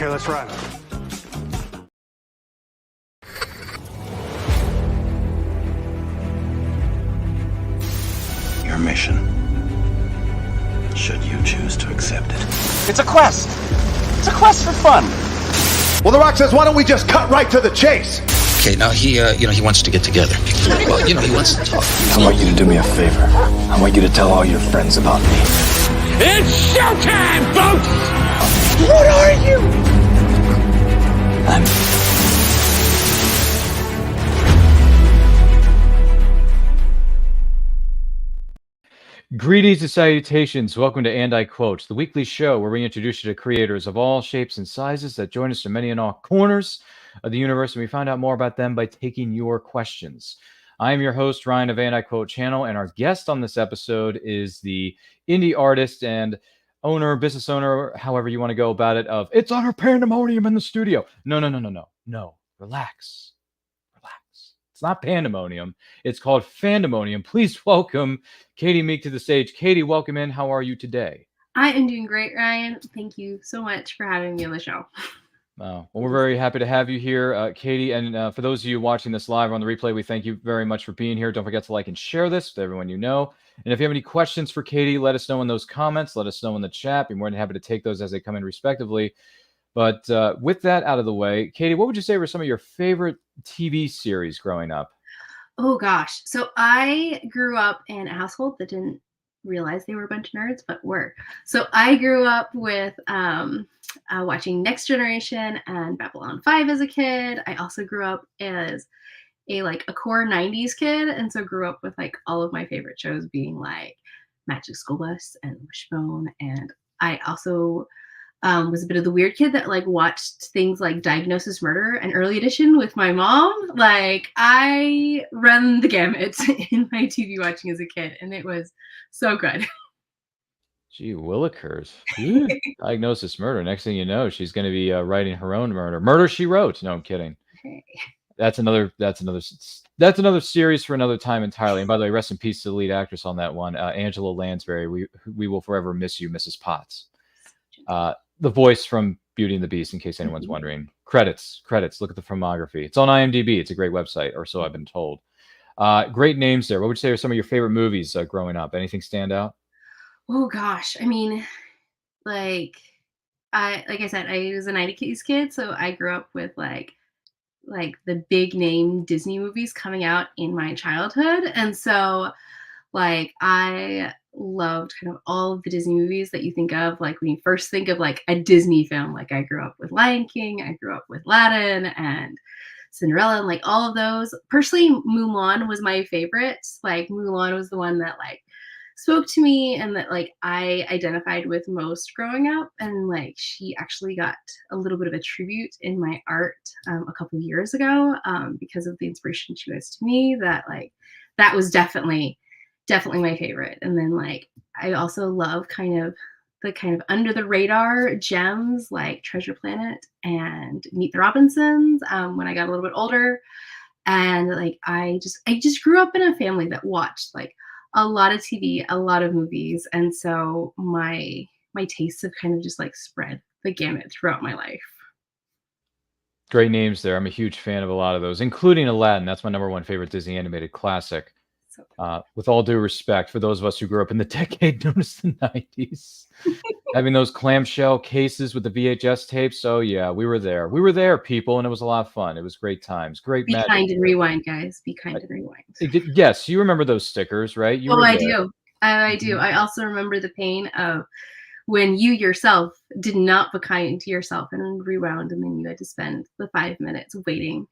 Okay, let's run. Your mission, should you choose to accept it. It's a quest. It's a quest for fun. Well, The Rock says, why don't we just cut right to the chase? Okay, now he wants to get together. Well, he wants to talk. I want you to do me a favor. I want you to tell all your friends about me. It's showtime, folks! What are you? I'm... Greetings and salutations. Welcome to And I Quote, the weekly show where we introduce you to creators of all shapes and sizes that join us from many and all corners of the universe, and we find out more about them by taking your questions. I am your host, Ryan of And I Quote channel, and our guest on this episode is the indie artist and business owner, however you want to go about it, of It's Utter Pandemonium in the Studio. No. Relax. It's not pandemonium. It's called fandemonium. Please welcome Katie Meek to the stage. Katie, welcome in. How are you today? I am doing great, Ryan. Thank you so much for having me on the show. Well, we're very happy to have you here, Katie. And for those of you watching this live on the replay, we thank you very much for being here. Don't forget to like and share this with everyone you know. And if you have any questions for Katie, let us know in those comments. Let us know in the chat. Be more than happy to take those as they come in respectively. But with that out of the way, Katie, what would you say were some of your favorite TV series growing up? Oh, gosh. So I grew up in a household that didn't realize they were a bunch of nerds, but were. So I grew up with watching Next Generation and Babylon 5 as a kid. I also grew up as a core 90s kid, and so grew up with all of my favorite shows being like Magic School Bus and Wishbone. And I also was a bit of the weird kid that watched things like Diagnosis Murder and Early Edition with my mom. I run the gamut in my TV watching as a kid, and it was so good. Gee willikers. Diagnosis Murder. Next thing you know, she's going to be writing her own Murder, She Wrote. No, I'm kidding. Hey. That's another series for another time entirely. And by the way, rest in peace to the lead actress on that one, Angela Lansbury. We will forever miss you, Mrs. Potts. The voice from Beauty and the Beast, in case anyone's wondering. Credits. Look at the filmography. It's on IMDb. It's a great website, or so I've been told. Great names there. What would you say are some of your favorite movies growing up? Anything stand out? Oh gosh, I mean, like I said, I was a 90s kid, so I grew up with like the big name Disney movies coming out in my childhood, and so I loved kind of all of the Disney movies that you think of when you first think of a Disney film. I grew up with Lion King, I grew up with Aladdin and Cinderella, and all of those. Personally, Mulan was my favorite. Mulan was the one that spoke to me and that I identified with most growing up, and she actually got a little bit of a tribute in my art a couple of years ago because of the inspiration she was to me. That was definitely my favorite. And then I also love the under the radar gems like Treasure Planet and Meet the Robinsons when I got a little bit older. And I just grew up in a family that watched a lot of TV, a lot of movies, and so my tastes have kind of just spread the gamut throughout my life. Great names there. I'm a huge fan of a lot of those, including Aladdin. That's my number one favorite Disney animated classic. With all due respect, for those of us who grew up in the decade known as the 90s, having those clamshell cases with the VHS tapes. Oh yeah, we were there. We were there, people, and it was a lot of fun. It was great times. Great Be magic. Kind and rewind, guys. Be kind and rewind. Yes, you remember those stickers, right? I do. I do. I also remember the pain of when you yourself did not be kind to yourself and rewound, and then you had to spend the 5 minutes waiting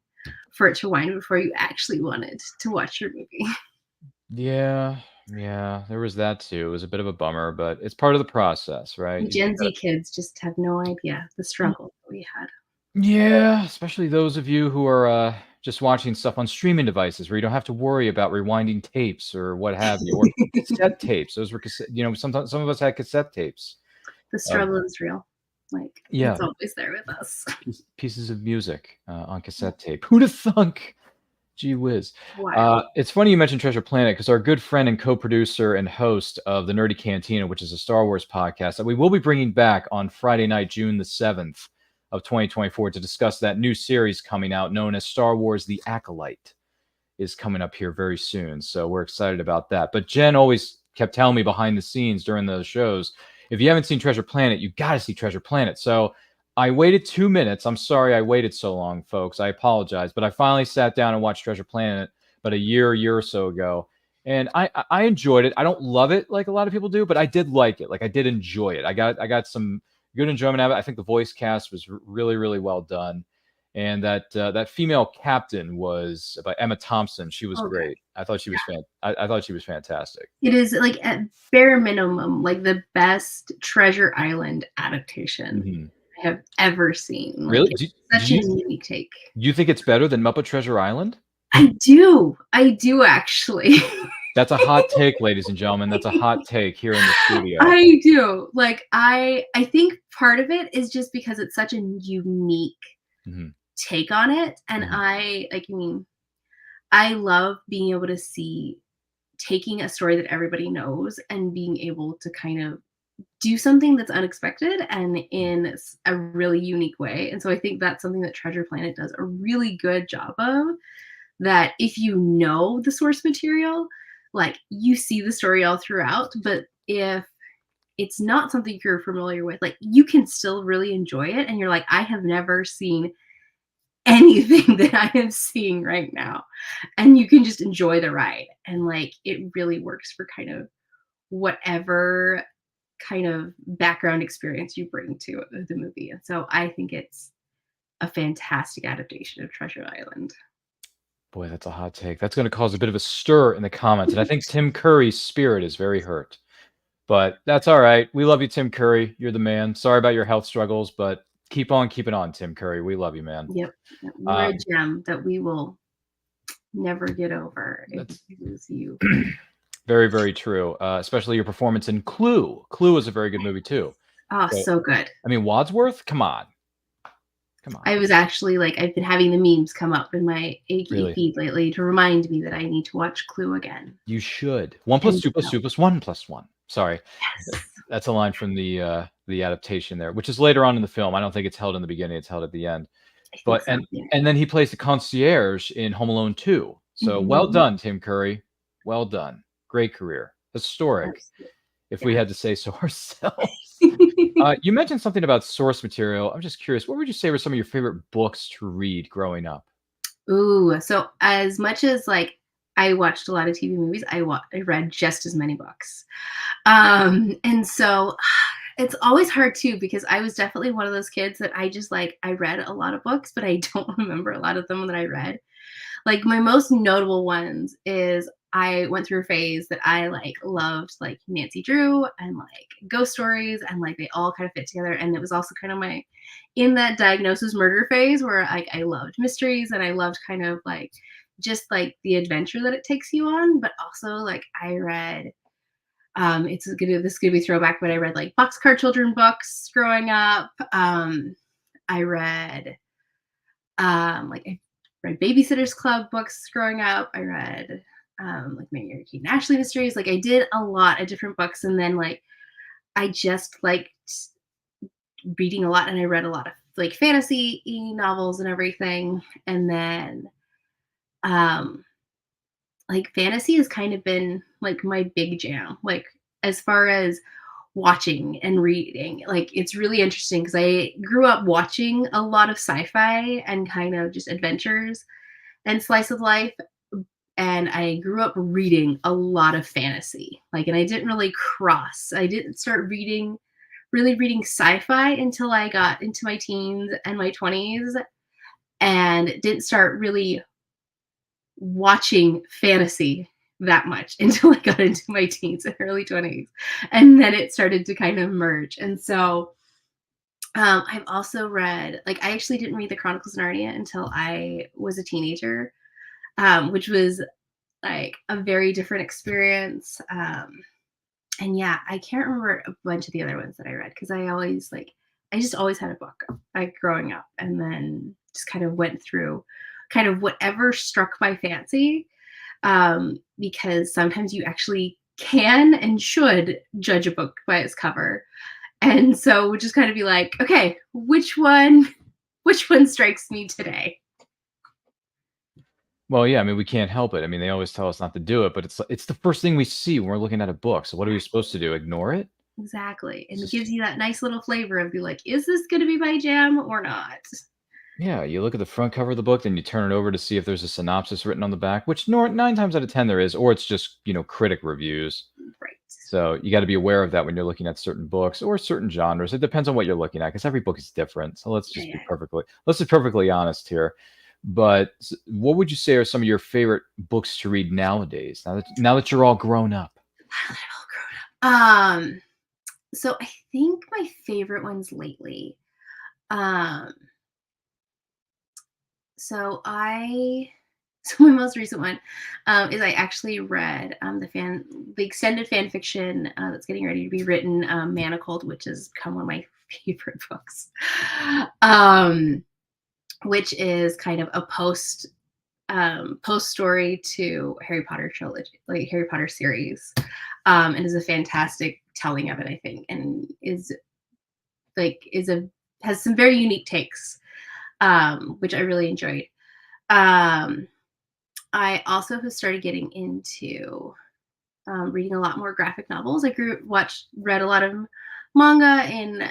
for it to wind before you actually wanted to watch your movie. Yeah, there was that too. It was a bit of a bummer, but it's part of the process, right? Gen Z kids just have no idea the struggle that we had. Yeah, especially those of you who are just watching stuff on streaming devices where you don't have to worry about rewinding tapes or what have you, or cassette tapes. Those were sometimes some of us had cassette tapes. The struggle is real. It's always there with us. Pieces of music on cassette tape. Who'd have thunk? Gee whiz. Wow. It's funny you mentioned Treasure Planet because our good friend and co-producer and host of the Nerdy Cantina, which is a Star Wars podcast that we will be bringing back on Friday night, June the 7th, of 2024 to discuss that new series coming out known as Star Wars The Acolyte is coming up here very soon. So we're excited about that. But Jen always kept telling me behind the scenes during those shows, if you haven't seen Treasure Planet, you got to see Treasure Planet. So I waited 2 minutes. I'm sorry I waited so long, folks. I apologize. But I finally sat down and watched Treasure Planet about a year or so ago. And I enjoyed it. I don't love it like a lot of people do, but I did like it. Like, I did enjoy it. I got some good enjoyment out of it. I think the voice cast was really, really well done. And that female captain was by Emma Thompson. She was great. I thought she was I thought she was fantastic. It is, like, at bare minimum, like, the best Treasure Island adaptation I have ever seen. Like, Really? it's such a unique take. You think it's better than Muppet Treasure Island? I do actually. That's a hot take, ladies and gentlemen. That's a hot take here in the studio. I do. Like, I think part of it is just because it's such a unique take on it. And I love being able to see taking a story that everybody knows and being able to kind of do something that's unexpected and in a really unique way. And so I think that's something that Treasure Planet does a really good job of, that if you know the source material, like, you see the story all throughout, but if it's not something you're familiar with, like, you can still really enjoy it. And you're like, I have never seen anything that I am seeing right now. And you can just enjoy the ride. And, like, it really works for kind of whatever kind of background experience you bring to the movie. And so I think it's a fantastic adaptation of Treasure Island. Boy, that's a hot take. That's going to cause a bit of a stir in the comments. And I think Tim Curry's spirit is very hurt. But that's all right. We love you, Tim Curry. You're the man. Sorry about your health struggles, but keep on keeping on, Tim Curry. We love you, man. Yep. You're a gem that we will never get over if we lose you. Very, very true. Especially your performance in Clue. Clue is a very good movie, too. Oh, so good. I mean, Wadsworth? Come on. I was actually, like, I've been having the memes come up in my AQ feed lately to remind me that I need to watch Clue again. You should. 1 + 2 + 2 + 1 + 1. Sorry. Yes. That's a line from the adaptation there, which is later on in the film. I don't think it's held in the beginning. It's held at the end. But so, and then he plays the concierge in Home Alone 2. So well done, Tim Curry. Well done. Great career. Historic. If we had to say so ourselves. You mentioned something about source material. I'm just curious, what would you say were some of your favorite books to read growing up? Ooh, so as much as, like, I watched a lot of TV movies, I read just as many books. And so it's always hard too, because I was definitely one of those kids that I just, like, I read a lot of books, but I don't remember a lot of them that I read. Like, my most notable ones is I went through a phase that I, like, loved, like, Nancy Drew and, like, ghost stories, and, like, they all kind of fit together. And it was also kind of my in that diagnosis murder phase where, like, I loved mysteries and I loved kind of, like, just, like, the adventure that it takes you on. But also, like, I read this is gonna be throwback, but I read, like, Boxcar Children books growing up. I read I read Babysitter's Club books growing up. I read like Mary Kate and Ashley mysteries. Like, I did a lot of different books, and then, like, I just liked reading a lot, and I read a lot of, like, fantasy novels and everything. And then like, fantasy has kind of been, like, my big jam. Like, as far as watching and reading, like, it's really interesting because I grew up watching a lot of sci-fi and kind of just adventures and slice of life. And I grew up reading a lot of fantasy. Like, and I didn't start really reading sci-fi until I got into my teens and my 20s, and didn't start really watching fantasy that much until I got into my teens and early 20s. And then it started to kind of merge. And so I've also read, like, I actually didn't read the Chronicles of Narnia until I was a teenager, which was, like, a very different experience. And yeah, I can't remember a bunch of the other ones that I read, because I just always had a book, like, growing up, and then just kind of went through kind of whatever struck my fancy, because sometimes you actually can and should judge a book by its cover. And so we'll just kind of be like, okay, which one strikes me today? Well, yeah, I mean, we can't help it. I mean, they always tell us not to do it, but it's the first thing we see when we're looking at a book. So what are we supposed to do? Ignore it? Exactly. And It's it just gives you that nice little flavor of be like, is this going to be my jam or not? yeah, you look at the front cover of the book, then you turn it over to see if there's a synopsis written on the back, which 9 times out of 10 there is, or it's just, critic reviews. Right. So you got to be aware of that when you're looking at certain books or certain genres. It depends on what you're looking at because every book is different. So Yeah, yeah. let's be perfectly honest here. But what would you say are some of your favorite books to read nowadays? Now that you're all grown up. Um, so I think my favorite ones lately. Um, so I so my most recent one is I actually read the extended fan fiction that's getting ready to be written, Manacled, which has become one of my favorite books. Which is kind of a post story to Harry Potter trilogy, like Harry Potter series, and is a fantastic telling of it, I think, and has some very unique takes, which I really enjoyed. Um, I also have started getting into reading a lot more graphic novels. Read a lot of manga in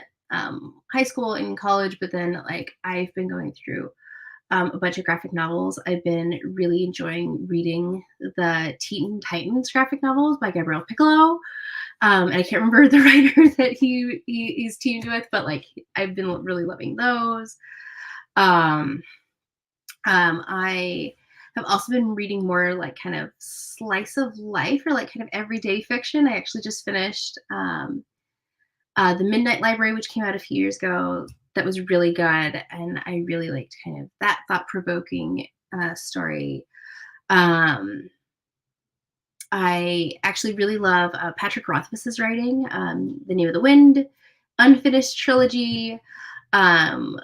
high school and college, but then like I've been going through a bunch of graphic novels. I've been really enjoying reading the Teen Titans graphic novels by Gabriel Piccolo. And I can't remember the writer that he's teamed with, but like I've been really loving those. Um, I have also been reading more like kind of slice of life or like kind of everyday fiction. I actually just finished The Midnight Library, which came out a few years ago. That was really good, and I really liked kind of that thought-provoking story. Um, I actually really love Patrick Rothfuss's writing, The Name of the Wind, Unfinished Trilogy. Um,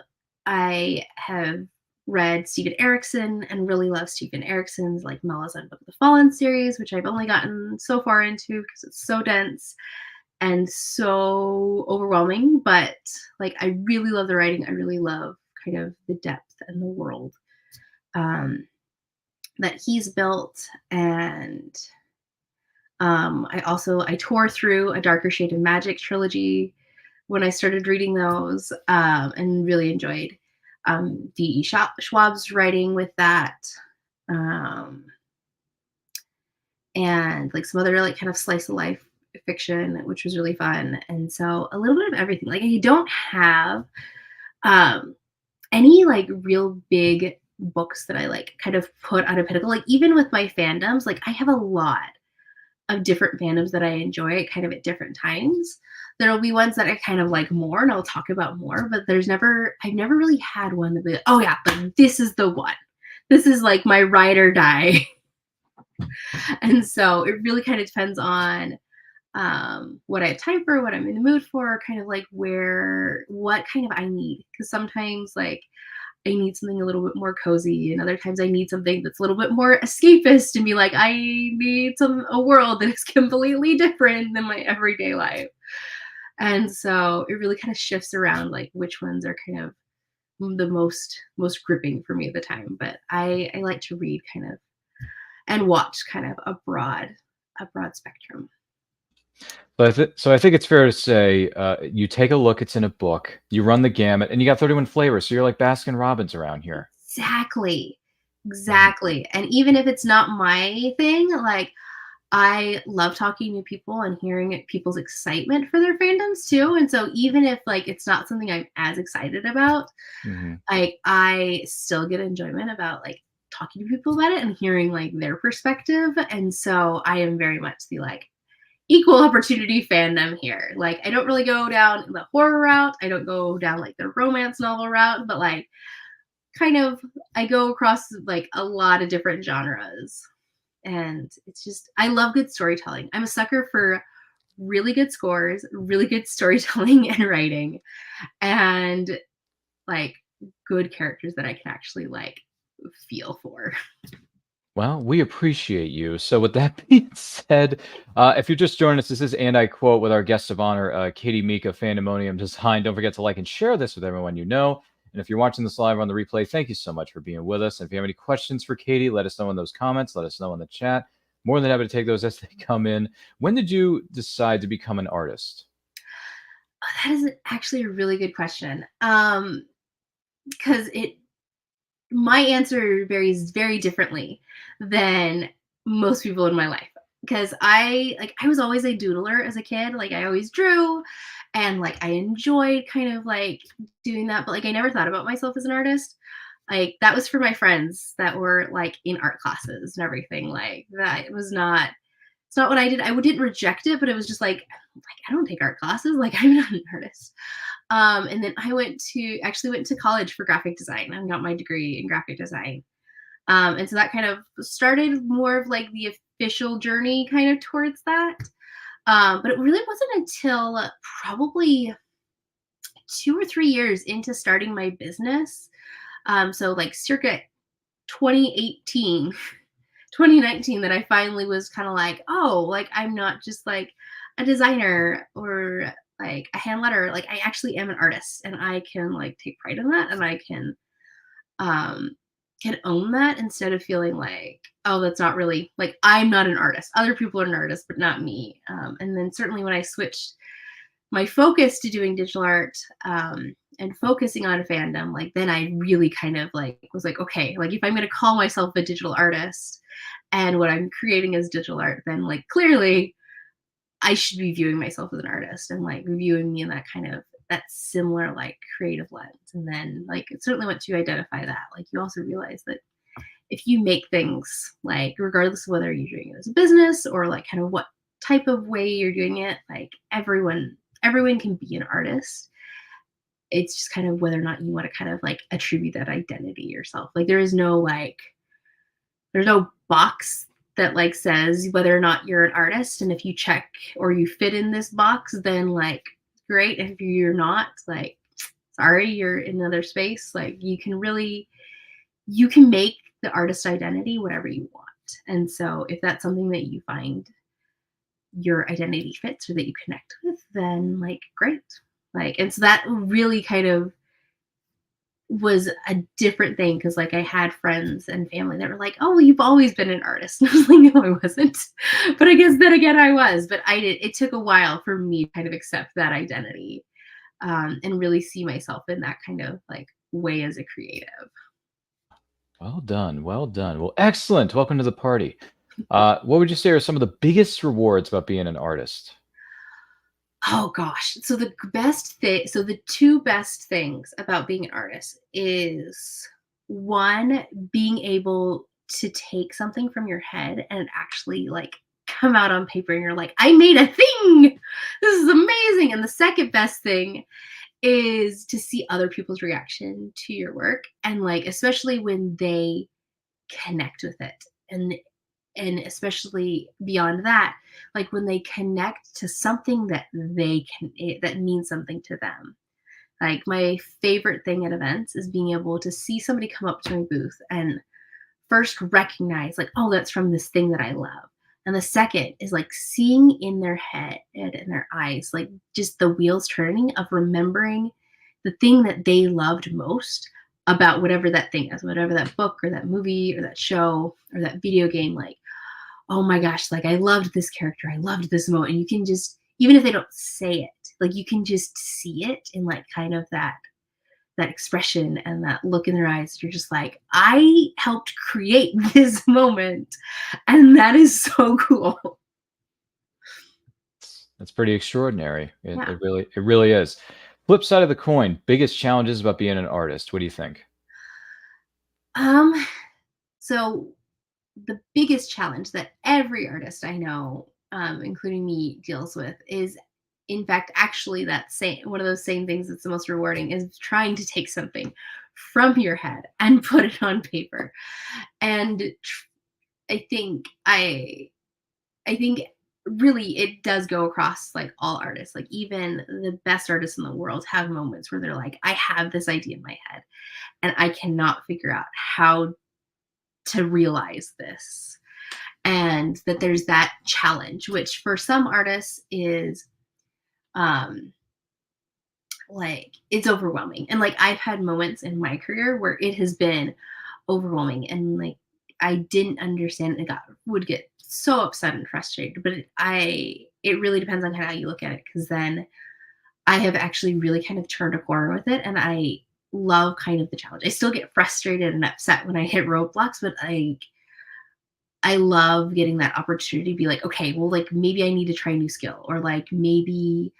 I have read Steven Erikson and really love Steven Erikson's like Malazan Book of the Fallen series, which I've only gotten so far into because it's so dense and so overwhelming. But like, I really love the writing. I really love kind of the depth and the world that he's built. And I tore through a Darker Shade of Magic trilogy when I started reading those, and really enjoyed D.E. Schwab's writing with that, and like some other like kind of slice of life fiction, which was really fun. And so a little bit of everything. Like I don't have any like real big books that I like kind of put on a pinnacle. Like even with my fandoms, like I have a lot of different fandoms that I enjoy kind of at different times. There'll be ones that I kind of like more and I'll talk about more, but I've never really had one that be like, oh yeah, but this is the one. This is like my ride or die. And so it really kind of depends on what I have time for, what I'm in the mood for, kind of like what kind of I need. Because sometimes like I need something a little bit more cozy, and other times I need something that's a little bit more escapist and be like, I need a world that is completely different than my everyday life. And so it really kind of shifts around like which ones are kind of the most gripping for me at the time. But I like to read kind of and watch kind of a broad spectrum. So I think it's fair to say you take a look, it's in a book, you run the gamut, and you got 31 flavors. So you're like Baskin Robbins around here. Exactly. And even if it's not my thing, like I love talking to people and hearing people's excitement for their fandoms too. And so even if like it's not something I'm as excited about, Mhm. like I still get enjoyment about like talking to people about it and hearing like their perspective. And so I am very much the like equal opportunity fandom here. Like I don't really go down the horror route. I don't go down like the romance novel route, but like kind of I go across like a lot of different genres. And it's just I love good storytelling. I'm a sucker for really good scores, really good storytelling and writing, and like good characters that I can actually like feel for. Well, we appreciate you. So, with that being said, if you're just joining us, this is And I Quote with our guest of honor, Katie Meek of Fandemonium Design. Don't forget to like and share this with everyone you know. And if you're watching this live on the replay, thank you so much for being with us. And if you have any questions for Katie, let us know in those comments. Let us know in the chat. More than happy to take those as they come in. When did you decide to become an artist? That is actually a really good question. Because my answer varies very differently than most people in my life. Because I was always a doodler as a kid. Like I always drew, and like I enjoyed kind of like doing that. But like I never thought about myself as an artist. Like that was for my friends that were like in art classes and everything. Like that was not. It's not what I did. I didn't reject it, but it was just like I don't take art classes. Like I'm not an artist. And then I actually went to college for graphic design and got my degree in graphic design. And so that kind of started more of like the official journey kind of towards that. But it really wasn't until probably 2 or 3 years into starting my business. So like circa 2018, 2019, that I finally was kind of like, oh, like I'm not just like a designer or like a hand letter. Like I actually am an artist, and I can like take pride in that, and I um can own that instead of feeling like, oh, that's not really like I'm not an artist. Other people are an artist, but not me. And then certainly when I switched my focus to doing digital art, and focusing on fandom, like then I really kind of like was like, okay, like if I'm going to call myself a digital artist and what I'm creating is digital art, then like clearly I should be viewing myself as an artist and like viewing me in that kind of that similar like creative lens. And then like it certainly once you identify that, like you also realize that if you make things like regardless of whether you're doing it as a business or like kind of what type of way you're doing it, like everyone can be an artist. It's just kind of whether or not you want to kind of like attribute that identity yourself. Like there's no box that like says whether or not you're an artist, and if you check or you fit in this box, then like great. If you're not, like sorry, you're in another space. Like you can make the artist identity whatever you want. And so if that's something that you find your identity fits or that you connect with, then like great. Like, and so that really kind of was a different thing because like I had friends and family that were like, oh, well, you've always been an artist. And I was like, no, I wasn't. But I guess then again I was. But it took a while for me to kind of accept that identity, and really see myself in that kind of like way as a creative. Well done. Well done. Well, excellent. Welcome to the party. What would you say are some of the biggest rewards about being an artist? Oh gosh. So the two best things about being an artist is one, being able to take something from your head and actually like come out on paper and you're like, I made a thing. This is amazing. And the second best thing is to see other people's reaction to your work, and like especially when they connect with it. And especially beyond that, like when they connect to something that that means something to them. Like my favorite thing at events is being able to see somebody come up to my booth and first recognize like, oh, that's from this thing that I love. And the second is like seeing in their head and in their eyes, like just the wheels turning of remembering the thing that they loved most about whatever that thing is, whatever that book or that movie or that show or that video game. Like, oh my gosh, like I loved this character. I loved this moment. And you can just, even if they don't say it, like you can just see it in like kind of that expression and that look in their eyes. You're just like, I helped create this moment. And that is so cool. That's pretty extraordinary. It, Yeah. it really is. Flip side of the coin, biggest challenges about being an artist. What do you think? Um, so the biggest challenge that every artist I know, including me, deals with is, in fact, actually that same one of those same things that's the most rewarding is trying to take something from your head and put it on paper. And I think I think really it does go across like all artists. Like even the best artists in the world have moments where they're like, I have this idea in my head and I cannot figure out how to realize this, and that there's that challenge, which for some artists is like it's overwhelming. And like I've had moments in my career where it has been overwhelming, and like I didn't understand and would get so upset and frustrated. But it really depends on how you look at it, because then I have actually really kind of turned a corner with it, and I love kind of the challenge. I still get frustrated and upset when I hit roadblocks, but I love getting that opportunity to be like, okay, well, like maybe I need to try a new skill, or like maybe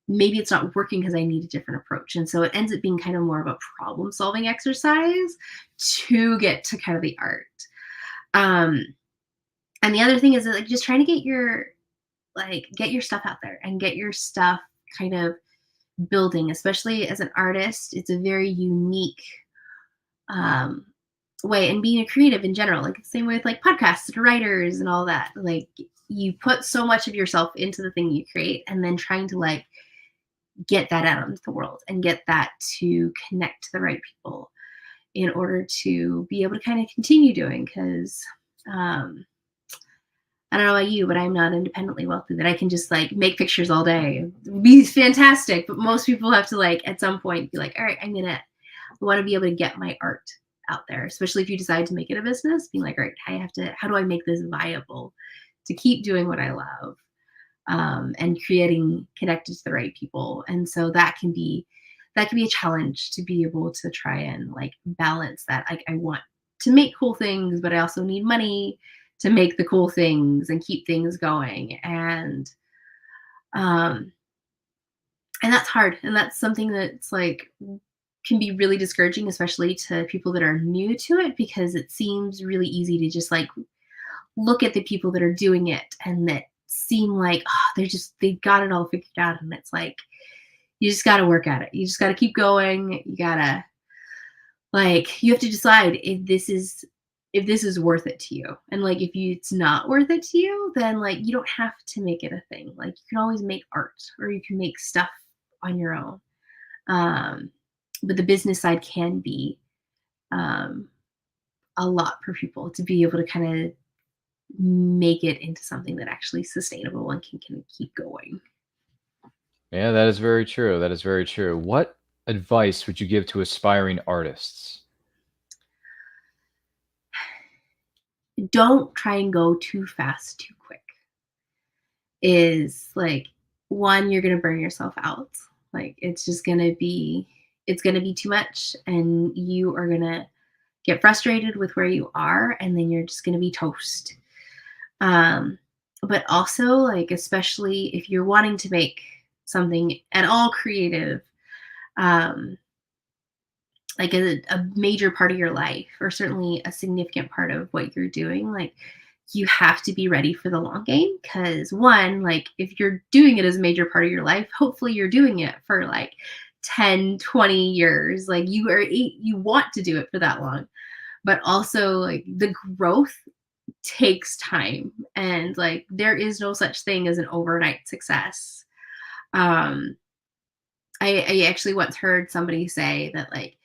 it's not working because I need a different approach. And so it ends up being kind of more of a problem solving exercise to get to kind of the art. And the other thing is that, like, just trying to get your stuff out there and get your stuff kind of building, especially as an artist. It's a very unique way, and being a creative in general, like the same way with like podcasts and writers and all that. Like you put so much of yourself into the thing you create, and then trying to like get that out into the world and get that to connect to the right people in order to be able to kind of continue doing. Because I don't know about you, but I'm not independently wealthy that I can just like make pictures all day. It'd be fantastic, but most people have to like at some point be like, all right, I want to be able to get my art out there, especially if you decide to make it a business, being like, all right, how do I make this viable to keep doing what I love, and creating connected to the right people. And so that can be a challenge to be able to try and like balance that. Like I want to make cool things, but I also need money to make the cool things and keep things going. And that's hard. And that's something that's like can be really discouraging, especially to people that are new to it, because it seems really easy to just like look at the people that are doing it and that seem like, oh, they got it all figured out. And it's like, you just got to work at it. You just got to keep going. You gotta you have to decide if this is worth it to you. And like, it's not worth it to you, then like, you don't have to make it a thing. Like you can always make art, or you can make stuff on your own. But the business side can be a lot for people to be able to kind of make it into something that actually is sustainable and can keep going. Yeah, that is very true. That is very true. What advice would you give to aspiring artists? Don't try and go too fast, too quick. Is like, one, you're going to burn yourself out. Like it's going to be too much, and you are going to get frustrated with where you are, and then you're just going to be toast. But also, like, especially if you're wanting to make something at all creative, like a major part of your life, or certainly a significant part of what you're doing, like you have to be ready for the long game. Because one, like if you're doing it as a major part of your life, hopefully you're doing it for like 10, 20 years. Like you want to do it for that long. But also like the growth takes time, and like there is no such thing as an overnight success. I actually once heard somebody say that like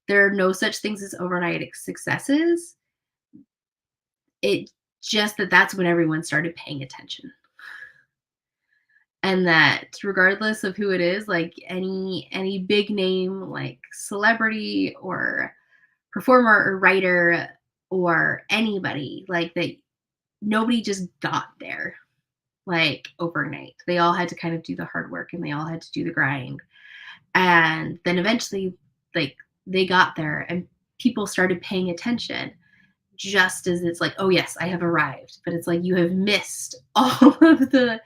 there are no such things as overnight successes. It just that's when everyone started paying attention. And that regardless of who it is, like any big name, like celebrity or performer or writer or anybody, like that, nobody just got there like overnight. They all had to kind of do the hard work, and they all had to do the grind. And then eventually, like they got there, and people started paying attention, just as it's like, oh yes, I have arrived. But it's like you have missed all of the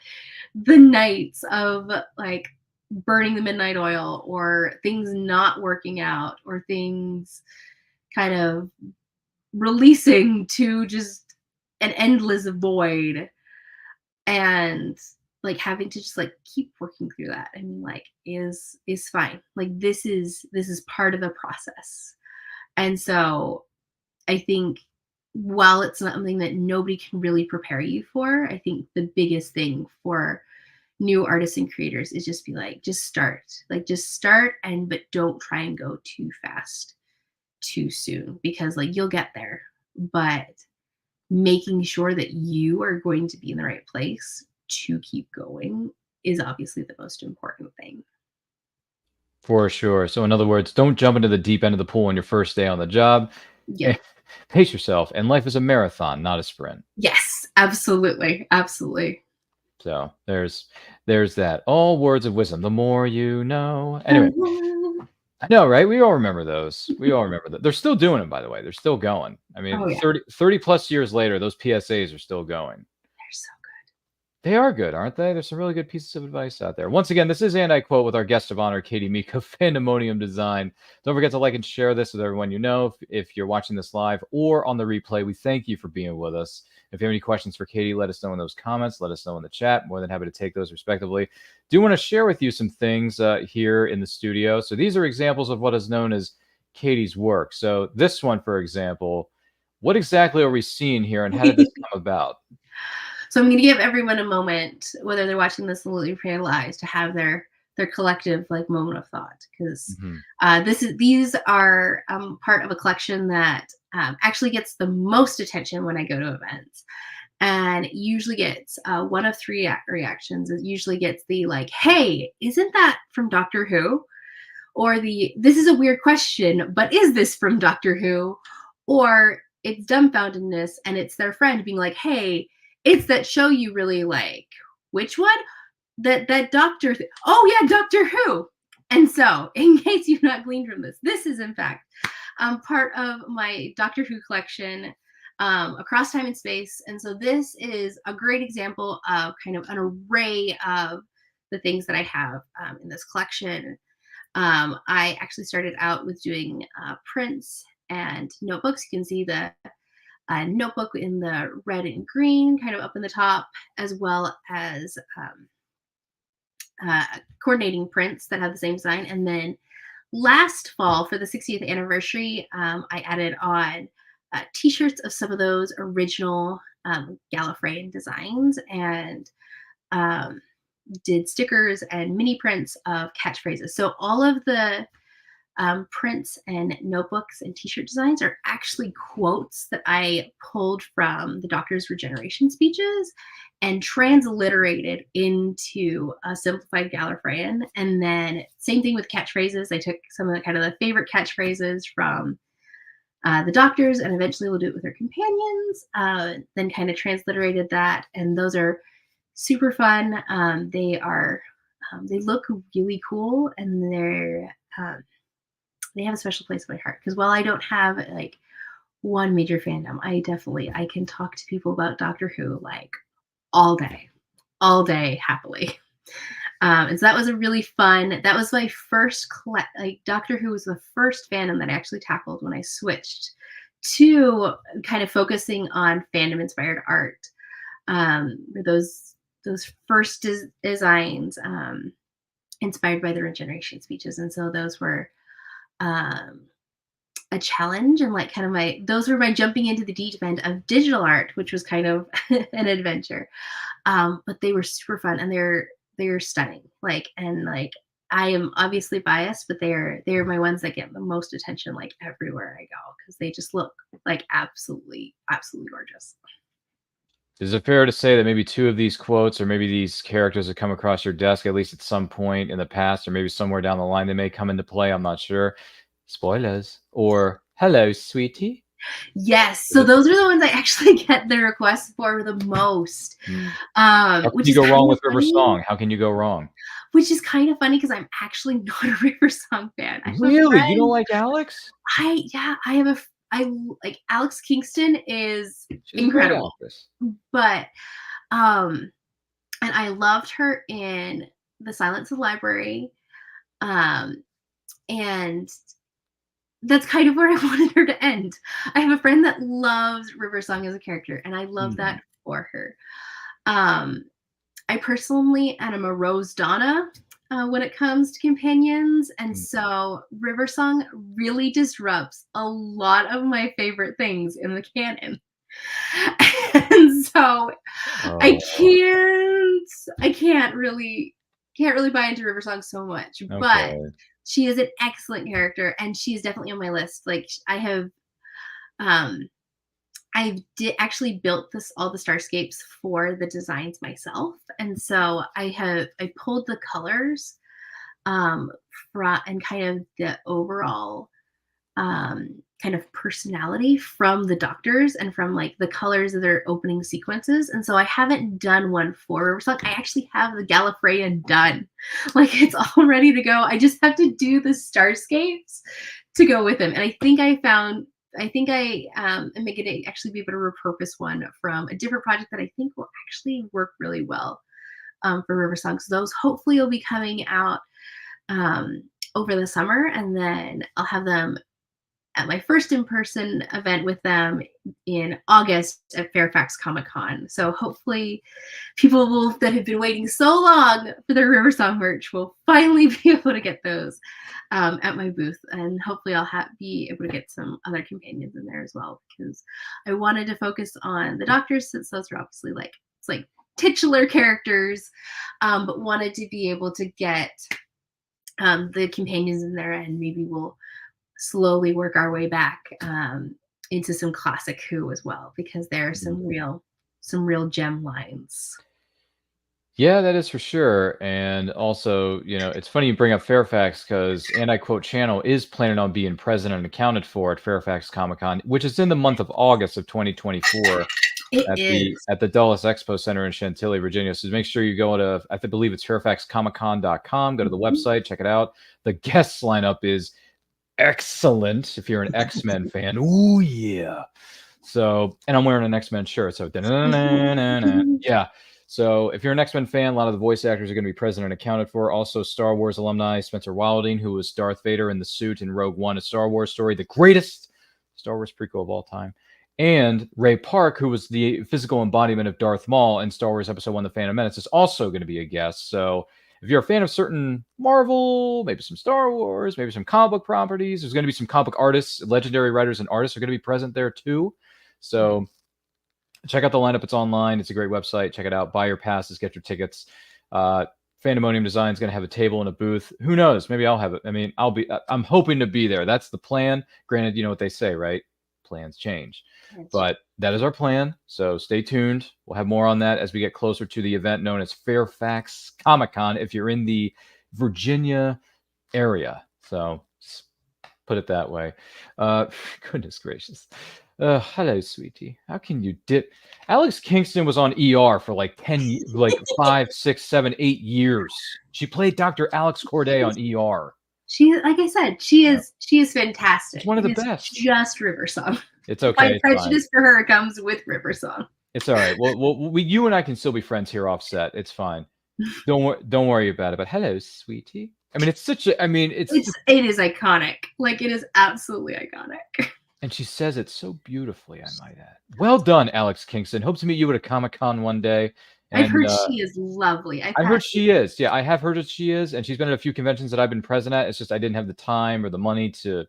nights of like burning the midnight oil, or things not working out, or things kind of releasing to just an endless void, and like having to just like keep working through that. I mean, like is fine. Like this is part of the process. And so I think while it's not something that nobody can really prepare you for, I think the biggest thing for new artists and creators is just be like, just start, but don't try and go too fast too soon, because like you'll get there. but making sure that you are going to be in the right place to keep going is obviously the most important thing. For sure. So in other words, don't jump into the deep end of the pool on your first day on the job. Yeah. Pace yourself. And life is a marathon, not a sprint. Yes, absolutely. Absolutely. So there's that. All words of wisdom. The more you know. Anyway, I know, right? We all remember those. We all remember that. They're still doing it, by the way. They're still going. I mean, Oh, yeah. 30 plus years later, those PSAs are still going. They're so They are good, aren't they? There's some really good pieces of advice out there. Once again, this is And I Quote with our guest of honor, Katie Meek of Fandemonium Design. Don't forget to like and share this with everyone you know. If you're watching this live or on the replay, we thank you for being with us. If you have any questions for Katie, let us know in those comments. Let us know in the chat. More than happy to take those respectively. Do want to share with you some things here in the studio. So these are examples of what is known as Katie's work. So this one, for example, what exactly are we seeing here and how did this come about? So I'm going to give everyone a moment, whether they're watching this in the replay live, to have their collective like moment of thought, because these are part of a collection that actually gets the most attention when I go to events, and it usually gets one of three reactions. It usually gets the like, "Hey, isn't that from Doctor Who?" Or the "This is a weird question, but is this from Doctor Who?" Or it's dumbfoundedness, and it's their friend being like, "Hey, it's that show you really like. Which one? That Doctor. Oh yeah, Doctor Who." And so, in case you've not gleaned from this is in fact part of my Doctor Who collection across time and space. And so this is a great example of kind of an array of the things that I have in this collection. I actually started out with doing prints and notebooks. You can see the notebook in the red and green kind of up in the top, as well as coordinating prints that have the same design. And then last fall for the 60th anniversary, I added on t-shirts of some of those original Gallifreyan designs, and did stickers and mini prints of catchphrases. So all of the prints and notebooks and t-shirt designs are actually quotes that I pulled from the Doctor's regeneration speeches and transliterated into a simplified Gallifreyan. And then same thing with catchphrases. I took some of the kind of the favorite catchphrases from the Doctors, and eventually we'll do it with their companions. Then kind of transliterated that, and those are super fun. They look really cool, and they have a special place in my heart, because while I don't have like one major fandom, I can talk to people about Doctor Who like all day happily. And so that was a really fun. That was my first like Doctor Who was the first fandom that I actually tackled when I switched to kind of focusing on fandom inspired art. Those first designs inspired by the regeneration speeches, and so those were a challenge, and like kind of those were my jumping into the deep end of digital art, which was kind of an adventure. But they were super fun, and they're stunning. And I am obviously biased, but they're my ones that get the most attention like everywhere I go, because they just look like absolutely gorgeous. Is it fair to say that maybe two of these quotes or maybe these characters have come across your desk at least at some point in the past, or maybe somewhere down the line they may come into play? I'm not sure. Spoilers. Or hello, sweetie. Yes. So those are the ones I actually get the requests for the most. How can you go wrong with River Song? How can you go wrong? Which is kind of funny, because I'm actually not a River Song fan. Really? You don't like Alex? I like Alex Kingston is She's incredible. But and I loved her in The Silence of the Library. And that's kind of where I wanted her to end. I have a friend that loves River Song as a character, and I love that for her. I personally am a Rose Donna when it comes to companions, and so River Song really disrupts a lot of my favorite things in the canon. And so I can't really buy into River Song so much, but she is an excellent character, and she's definitely on my list. Like I have actually built all the starscapes for the designs myself, and so I pulled the colors from and kind of the overall kind of personality from the doctors and from like the colors of their opening sequences. And so I haven't done one for Riversong. I actually have the Gallifreyan done. Like it's all ready to go. I just have to do the starscapes to go with them. And I think I am going to actually be able to repurpose one from a different project that I think will actually work really well for Riversong. So those hopefully will be coming out over the summer, and then I'll have them at my first in-person event with them in August at Fairfax Comic-Con. So hopefully people that have been waiting so long for their Riversong merch will finally be able to get those at my booth. And hopefully I'll be able to get some other companions in there as well, because I wanted to focus on the doctors, since those are obviously it's like titular characters, but wanted to be able to get the companions in there, and maybe we'll slowly work our way back into some classic Who as well, because there are some real gem lines. Yeah, that is for sure. And also, it's funny you bring up Fairfax, because And I Quote Channel is planning on being present and accounted for at Fairfax Comic-Con, which is in the month of August of 2024 at the Dulles Expo Center in Chantilly, Virginia. So make sure you go to, I believe it's fairfaxcomiccon.com, go to the website, check it out. The guest lineup is excellent if you're an X-Men fan. Ooh, yeah. So, and I'm wearing an X-Men shirt. So, yeah. So if you're an X-Men fan, a lot of the voice actors are going to be present and accounted for. Also, Star Wars alumni Spencer Wilding, who was Darth Vader in the suit in Rogue One, A Star Wars Story, the greatest Star Wars prequel of all time. And Ray Park, who was the physical embodiment of Darth Maul in Star Wars Episode 1, The Phantom Menace, is also going to be a guest. So if you're a fan of certain Marvel, maybe some Star Wars, maybe some comic book properties, there's going to be some comic book artists, legendary writers and artists are going to be present there too. So check out the lineup. It's online. It's a great website. Check it out. Buy your passes. Get your tickets. Fandemonium Design is going to have a table and a booth. Who knows? Maybe I'll have it. I mean, I'm hoping to be there. That's the plan. Granted, you know what they say, right? Plans change. But that is our plan. So stay tuned. We'll have more on that as we get closer to the event known as Fairfax Comic-Con if you're in the Virginia area. So just put it that way. Goodness gracious. Hello, sweetie. How can you dip? Alex Kingston was on ER for like 5, 6, 7, 8 years. She played Dr. Alex Corday on ER. She, like I said, she is fantastic. She's one of the best. Just Riversong. It's okay. My prejudice for her comes with Riversong. It's all right. Well, you and I can still be friends here offset. It's fine. Don't worry about it. But hello, sweetie. I mean, it's it is iconic. Like, it is absolutely iconic. And she says it so beautifully, I might add. Well done, Alex Kingston. Hope to meet you at a Comic-Con one day. And, I've heard she is lovely. I heard she is. Yeah, I have heard that she is. And she's been at a few conventions that I've been present at. It's just I didn't have the time or the money to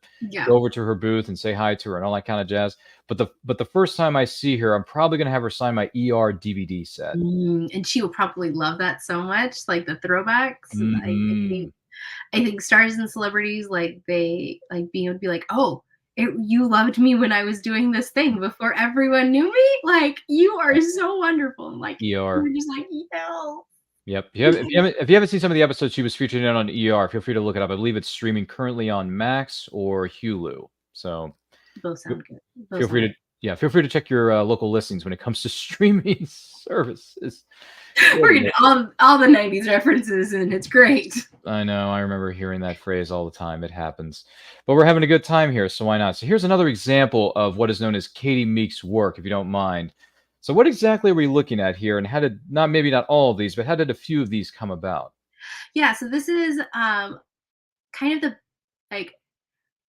go over to her booth and say hi to her and all that kind of jazz. But the first time I see her, I'm probably going to have her sign my ER DVD set. And she will probably love that so much, like the throwbacks. I think stars and celebrities, like, they like being able to be like, oh, you loved me when I was doing this thing before everyone knew me. Like, you are so wonderful. And like, ER. we're just like, Yep. If you haven't seen some of the episodes she was featured in on ER, feel free to look it up. I believe it's streaming currently on Max or Hulu. So both sound good. Feel free to check your local listings when it comes to streaming services. We're getting all the 90s references, and it's great. I know. I remember hearing that phrase all the time. It happens. But we're having a good time here, so why not? So here's another example of what is known as Katie Meek's work, if you don't mind. So what exactly are we looking at here, and how did, maybe not all of these, but how did a few of these come about? Yeah, so this is kind of the, like,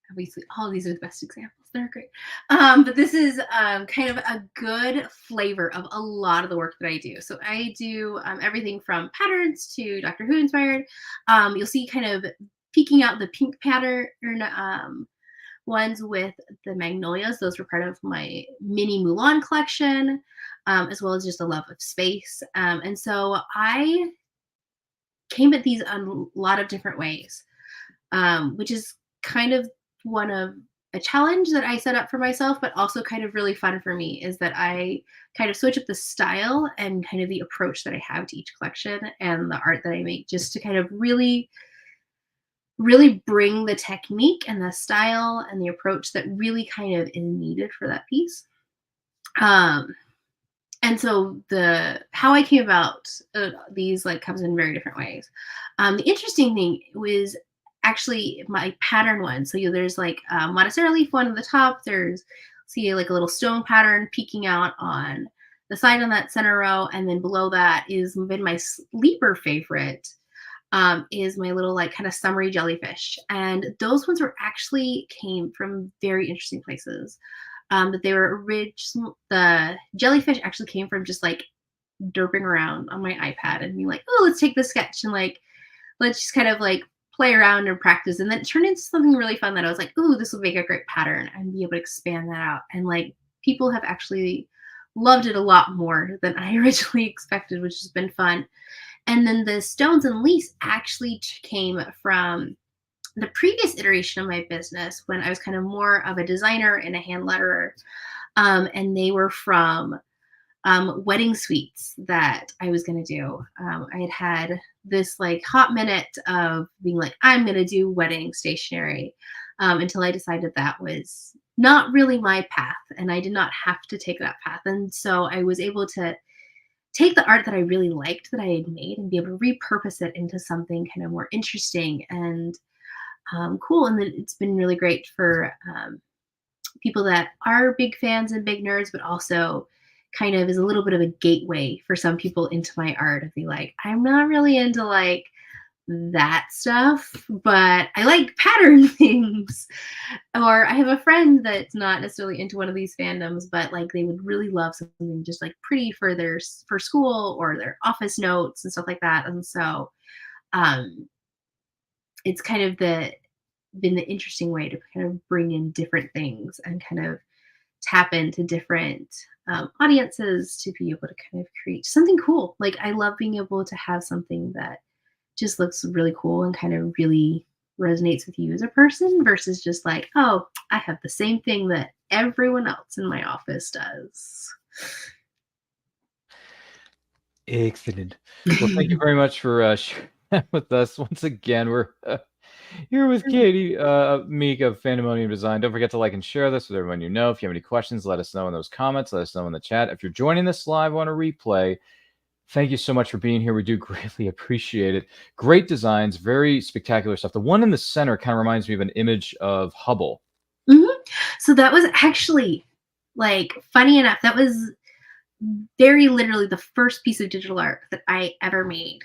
obviously all of these are the best examples. They're great. But this is kind of a good flavor of a lot of the work that I do. So I do everything from patterns to Doctor Who inspired. You'll see kind of peeking out the pink pattern ones with the magnolias. Those were part of my mini Mulan collection, as well as just a love of space. And so I came at these a lot of different ways, which is kind of one of a challenge that I set up for myself, but also kind of really fun for me is that I kind of switch up the style and kind of the approach that I have to each collection and the art that I make just to kind of really bring the technique and the style and the approach that really kind of is needed for that piece. Um, and so the how I came about these like comes in very different ways. The interesting thing was actually my pattern one. So there's like a montessori leaf one at the top. There's see like a little stone pattern peeking out on the side on that center row, and then below that is been my sleeper favorite. Is my little like kind of summery jellyfish, and those ones were actually came from very interesting places. That they were original. The jellyfish actually came from just like derping around on my iPad and being like, oh, let's take this sketch and like let's just kind of like play around and practice. And then it turned into something really fun that I was like, oh, this will make a great pattern and be able to expand that out. And like people have actually loved it a lot more than I originally expected, which has been fun. And then the stones and leaves actually came from the previous iteration of my business when I was kind of more of a designer and a hand letterer. And they were from wedding suites that I was going to do. I had this like hot minute of being like, I'm going to do wedding stationery until I decided that was not really my path. And I did not have to take that path. And so I was able to take the art that I really liked that I had made and be able to repurpose it into something kind of more interesting and cool. And then it's been really great for people that are big fans and big nerds, but also kind of is a little bit of a gateway for some people into my art of be like, I'm not really into like that stuff, but I like pattern things. Or I have a friend that's not necessarily into one of these fandoms, but like they would really love something just like pretty for their for school or their office notes and stuff like that. And so it's kind of been the interesting way to kind of bring in different things and kind of tap into different audiences to be able to kind of create something cool. Like I love being able to have something that just looks really cool and kind of really resonates with you as a person versus just like, oh, I have the same thing that everyone else in my office does. Excellent. Well, thank you very much for sharing that with us. Once again, we're here with Katie Meek of Fandemonium Design. Don't forget to like and share this with everyone you know. If you have any questions, let us know in those comments. Let us know in the chat. If you're joining this live on a replay, thank you so much for being here. We do greatly appreciate it. Great designs, very spectacular stuff. The one in the center kind of reminds me of an image of Hubble. Mm-hmm. So that was actually like funny enough. That was very literally the first piece of digital art that I ever made.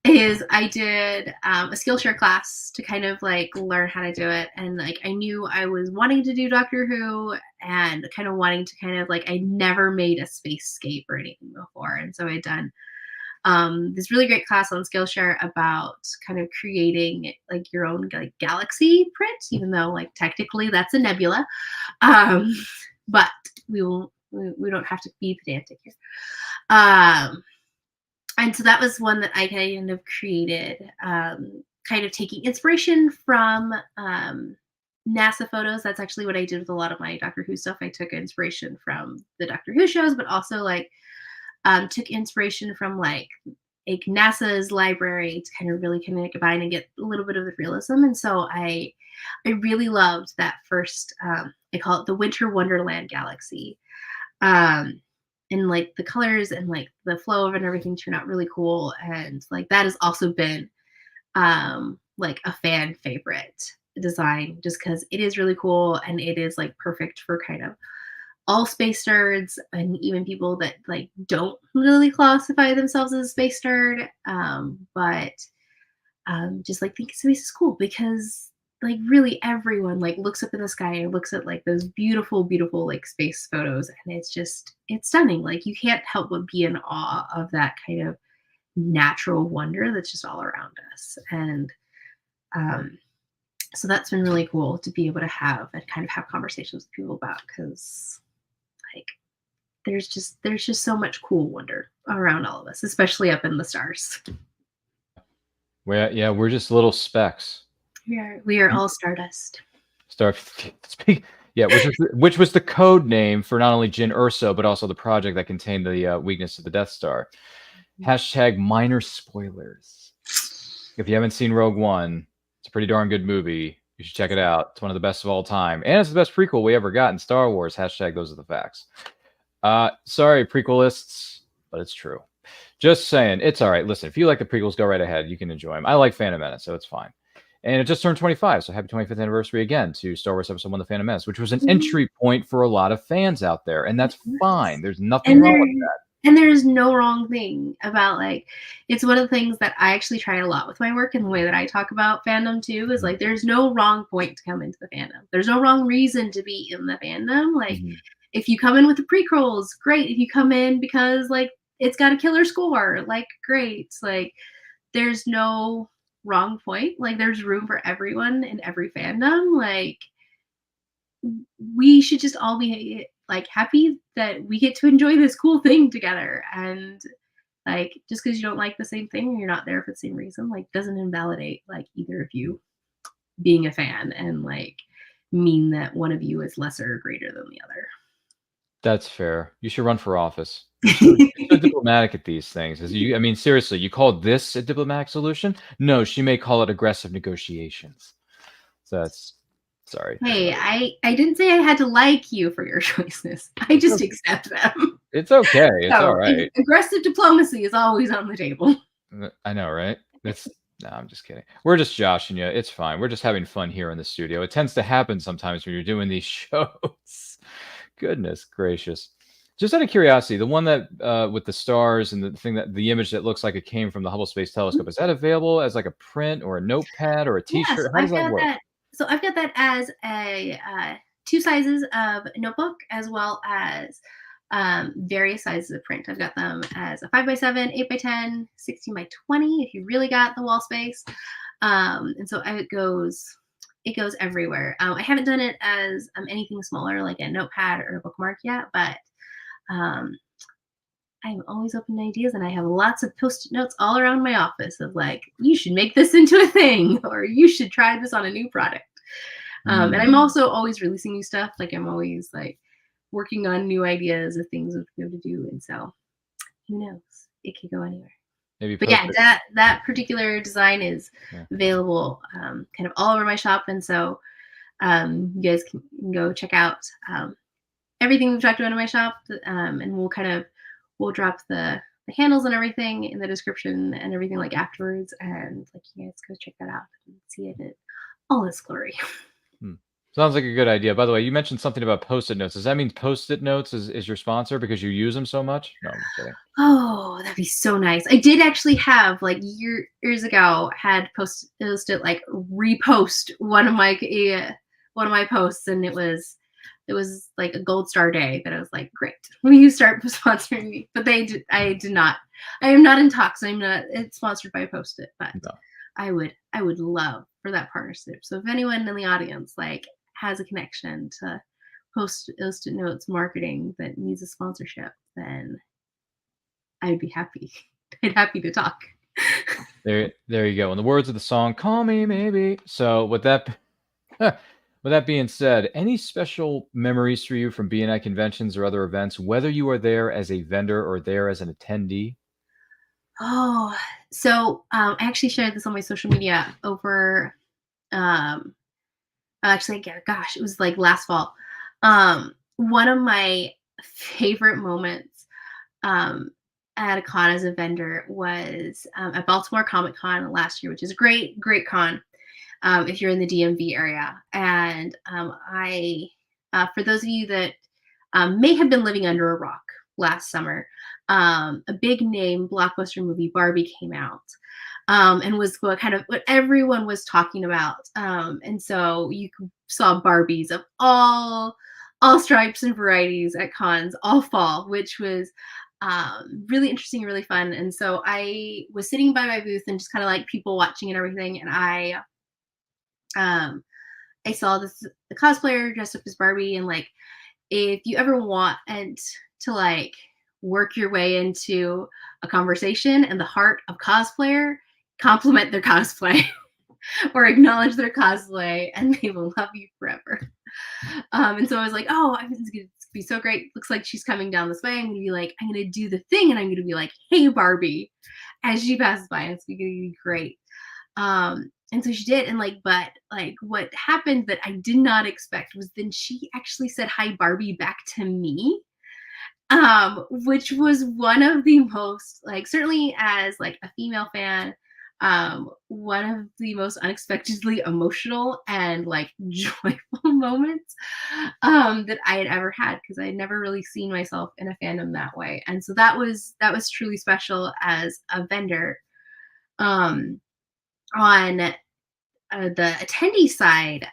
Is I did a Skillshare class to kind of like learn how to do it. And like I knew I was wanting to do Doctor Who and kind of wanting to kind of like I never made a spacescape or anything before. And so I'd done this really great class on Skillshare about kind of creating like your own like galaxy print, even though like technically that's a nebula. But we don't have to be pedantic here. And so that was one that I kind of created, kind of taking inspiration from NASA photos. That's actually what I did with a lot of my Doctor Who stuff. I took inspiration from the Doctor Who shows, but also like took inspiration from like NASA's library to kind of really kind of combine and get a little bit of the realism. And so I really loved that first, I call it the Winter Wonderland Galaxy. And like the colors and like the flow of it and everything turned out really cool. And like that has also been like a fan favorite design just because it is really cool and it is like perfect for kind of all space nerds and even people that like don't really classify themselves as a space nerd, but just like think space is cool because like really everyone like looks up in the sky and looks at like those beautiful like space photos and it's stunning. Like you can't help but be in awe of that kind of natural wonder that's just all around us. And so that's been really cool to be able to have and kind of have conversations with people about because like there's just so much cool wonder around all of us, especially up in the stars. Well, yeah, we're just little specks. We are all Stardust. Yeah, which was the code name for not only Jyn Erso, but also the project that contained the weakness of the Death Star. Hashtag minor spoilers. If you haven't seen Rogue One, it's a pretty darn good movie. You should check it out. It's one of the best of all time. And it's the best prequel we ever got in Star Wars. Hashtag those are the facts. Sorry, prequelists, but it's true. Just saying. It's all right. Listen, if you like the prequels, go right ahead. You can enjoy them. I like Phantom Menace, so it's fine. And it just turned 25, so happy 25th anniversary again to Star Wars Episode 1, The Phantom Menace, which was an entry point for a lot of fans out there, and that's fine. There's nothing wrong with that. And there's no wrong thing about, like, it's one of the things that I actually try a lot with my work and the way that I talk about fandom too is like there's no wrong point to come into the fandom. There's no wrong reason to be in the fandom. Like if you come in with the prequels, great. If you come in because like it's got a killer score, like great. Like there's no wrong point. Like there's room for everyone in every fandom. Like we should just all be like happy that we get to enjoy this cool thing together. And like just because you don't like the same thing and you're not there for the same reason, like doesn't invalidate like either of you being a fan and like mean that one of you is lesser or greater than the other. That's fair. You should run for office. You're so diplomatic at these things. I mean, seriously, you call this a diplomatic solution? No, she may call it aggressive negotiations. So that's sorry. Hey, I didn't say I had to like you for your choices. I just accept them. It's okay. It's all right. Aggressive diplomacy is always on the table. I know, right? No, I'm just kidding. We're just joshing you. It's fine. We're just having fun here in the studio. It tends to happen sometimes when you're doing these shows. Goodness gracious. Just out of curiosity, the one that with the stars and the image that looks like it came from the Hubble Space Telescope, is that available as like a print or a notepad or a t-shirt? Yes, How does that work? So I've got that as a 2 sizes of notebook as well as various sizes of print. I've got them as a 5x7, 8x10, 16x20 if you really got the wall space. And so it goes everywhere. I haven't done it as anything smaller like a notepad or a bookmark yet, but I'm always open to ideas, and I have lots of post-it notes all around my office of like, you should make this into a thing, or you should try this on a new product. And I'm also always releasing new stuff. Like I'm always like working on new ideas of things we'll be able to do. And so who knows? It could go anywhere. But yeah, that particular design is available kind of all over my shop. And so you guys can go check out everything we've talked about in my shop. And we'll drop the handles and everything in the description and everything like afterwards. And like you guys go check that out and see it in all its glory. Sounds like a good idea. By the way, you mentioned something about Post-it notes. Does that mean Post-it notes is your sponsor because you use them so much? No, I'm just kidding. Oh, that'd be so nice. I did actually have like years ago had Post-it like repost one of my posts, and it was like a gold star day that I was like, great, will you start sponsoring me? But I did not. I am not in talks. It's sponsored by Post-it, but no. I would love for that partnership. So if anyone in the audience like has a connection to Post-it notes marketing that needs a sponsorship, then I'd be happy. I'd happy to talk. There you go. In the words of the song, "Call Me Maybe." So with that being said, any special memories for you from BNI conventions or other events, whether you are there as a vendor or there as an attendee? Oh, so I actually shared this on my social media over. Actually, gosh, it was like last fall. One of my favorite moments at a con as a vendor was at Baltimore Comic Con last year, which is a great con if you're in the DMV area. And for those of you that may have been living under a rock last summer, a big name blockbuster movie, Barbie, came out. And was kind of what everyone was talking about. And so you saw Barbies of all stripes and varieties at cons all fall, which was really interesting and really fun. And so I was sitting by my booth and just kind of like people watching and everything. And I saw the cosplayer dressed up as Barbie. And like, if you ever want to like work your way into a conversation and the heart of cosplayer, compliment their cosplay. or acknowledge their cosplay, and they will love you forever. And so I was like, oh, it's gonna be so great. Looks like she's coming down this way. I'm gonna do the thing, and I'm gonna be like, hey, Barbie, as she passes by, and it's gonna be great. And so she did, and but what happened that I did not expect was then she actually said hi Barbie back to me, which was one of the most certainly as a female fan, one of the most unexpectedly emotional and joyful moments that I had ever had, because I had never really seen myself in a fandom that way. And so that was truly special as a vendor. On the attendee side,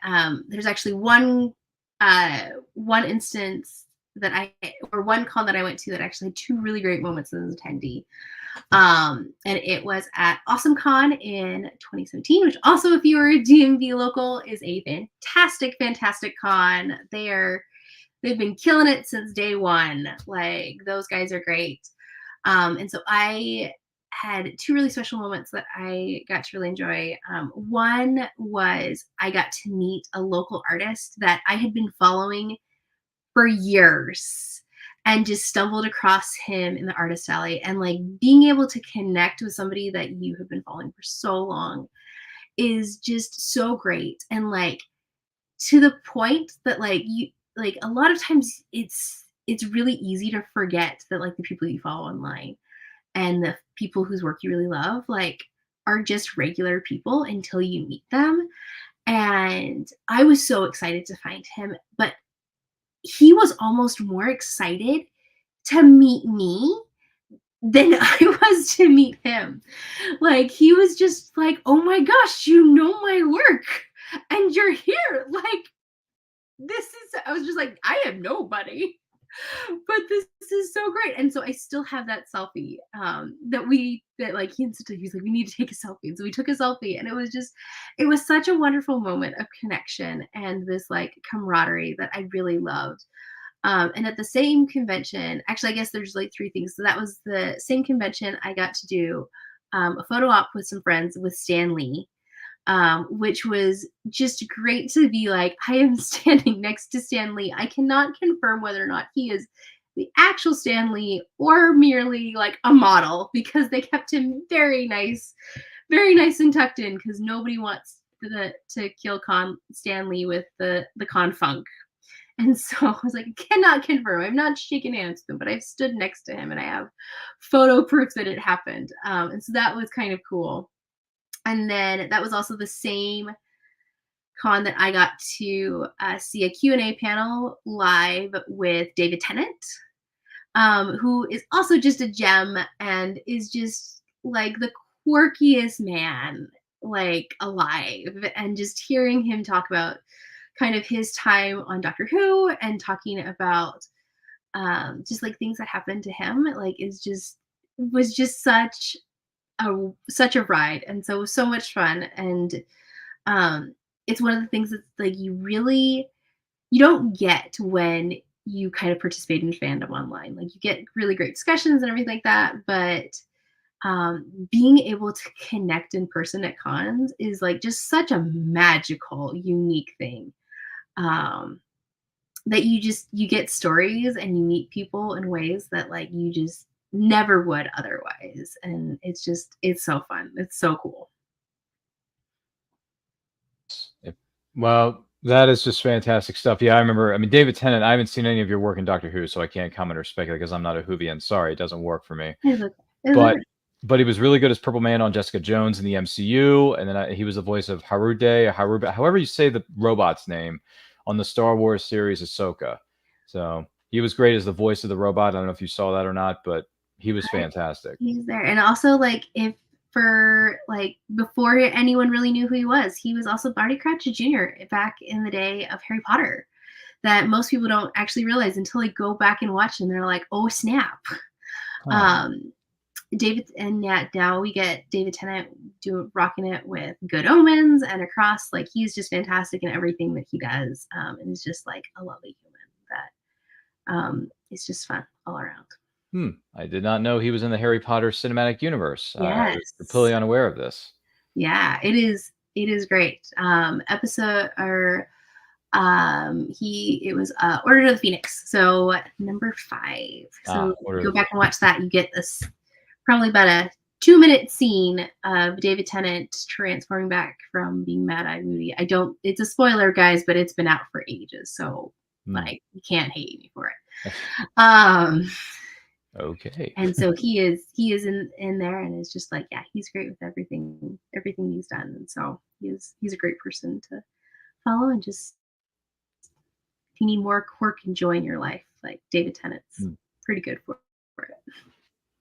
there's actually one instance one con that I went to that actually had two really great moments as an attendee. And it was at Awesome Con in 2017, which also, if you are a DMV local, is a fantastic, fantastic con. They've been killing it since day one. Those guys are great. And so I had two really special moments that I got to really enjoy. One was I got to meet a local artist that I had been following for years, and just stumbled across him in the artist alley, and being able to connect with somebody that you have been following for so long is just so great. And to the point that you a lot of times it's really easy to forget that the people you follow online and the people whose work you really love are just regular people until you meet them. And I was so excited to find him, but he was almost more excited to meet me than I was to meet him. He was just oh my gosh, you know my work and you're here. I was just I am nobody, but this is so great. And so I still have that selfie he instantly, he's we need to take a selfie. And so we took a selfie, and it was such a wonderful moment of connection and this camaraderie that I really loved. And at the same convention, actually, I guess there's three things. So that was the same convention I got to do a photo op with some friends with Stan Lee, which was just great to be I am standing next to Stan Lee. I cannot confirm whether or not he is the actual Stan Lee or merely a model, because they kept him very nice and tucked in, because nobody wants to kill Stan Lee with the con funk. And so I was I cannot confirm. I've not shaken hands with him, but I've stood next to him, and I have photo proof that it happened. And so that was kind of cool. And then that was also the same con that I got to see a Q&A panel live with David Tennant, who is also just a gem and is just the quirkiest man alive. And just hearing him talk about kind of his time on Doctor Who and talking about just things that happened to him was just such a ride. And so it was so much fun. And it's one of the things that you don't get when you kind of participate in fandom online. You get really great discussions and everything like that, but being able to connect in person at cons is just such a magical, unique thing. That you get stories and you meet people in ways that you just never would otherwise. And it's so fun. It's so cool. Well, that is just fantastic stuff. Yeah, I remember. I mean, David Tennant, I haven't seen any of your work in Doctor Who, so I can't comment or speculate because I'm not a Whovian. Sorry, it doesn't work for me. But he was really good as Purple Man on Jessica Jones in the MCU, and then he was the voice of Harude, however you say the robot's name, on the Star Wars series Ahsoka. So he was great as the voice of the robot. I don't know if you saw that or not, but he was fantastic. He's there. And also if for before anyone really knew who he was also Barty Crouch Jr. back in the day of Harry Potter, that most people don't actually realize until they go back and watch and they're oh snap. David, and now we get David Tennant rocking it with Good Omens and Across. He's just fantastic in everything that he does, and he's just a lovely human that it's just fun all around. I did not know he was in the Harry Potter cinematic universe. Yes. I was completely unaware of this. Yeah, it is It is great. Episode or it was Order of the Phoenix, so number 5. So Order go of back and watch that. You get this probably about a 2-minute scene of David Tennant transforming back from being Mad-Eyed Moody. It's a spoiler, guys, but it's been out for ages, so like you can't hate me for it. Okay. And so he is in there, and it's just like, yeah, he's great with everything he's done. And so he's a great person to follow. And just, if you need more quirk and joy in your life, like David Tennant's pretty good for it.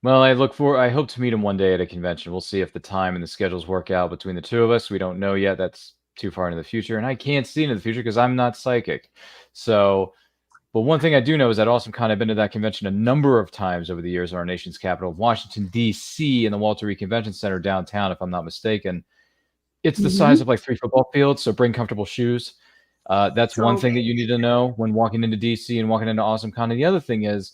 Well, I hope to meet him one day at a convention. We'll see if the time and the schedules work out between the two of us. We don't know yet. That's too far into the future, and I can't see into the future because I'm not psychic. So, but one thing I do know is that AwesomeCon, I've been to that convention a number of times over the years in our nation's capital, Washington, D.C., in the Walter Reed Convention Center downtown, if I'm not mistaken. It's the size of like 3 football fields, so bring comfortable shoes. That's one thing that you need to know when walking into DC and walking into AwesomeCon. And the other thing is,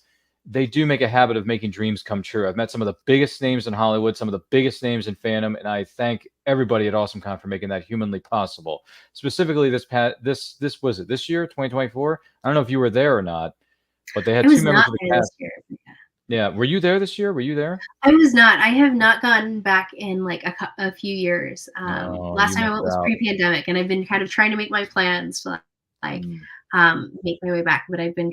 they do make a habit of making dreams come true. I've met some of the biggest names in Hollywood, some of the biggest names in fandom, and I thank everybody at AwesomeCon for making that humanly possible. Specifically, this was it this year, 2024. I don't know if you were there or not, but they had I was 2 members not of the there cast. this year. Yeah, were you there this year? Were you there? I was not. I have not gone back in like a few years. Last time I went was pre-pandemic, and I've been kind of trying to make my plans to like make my way back. But I've been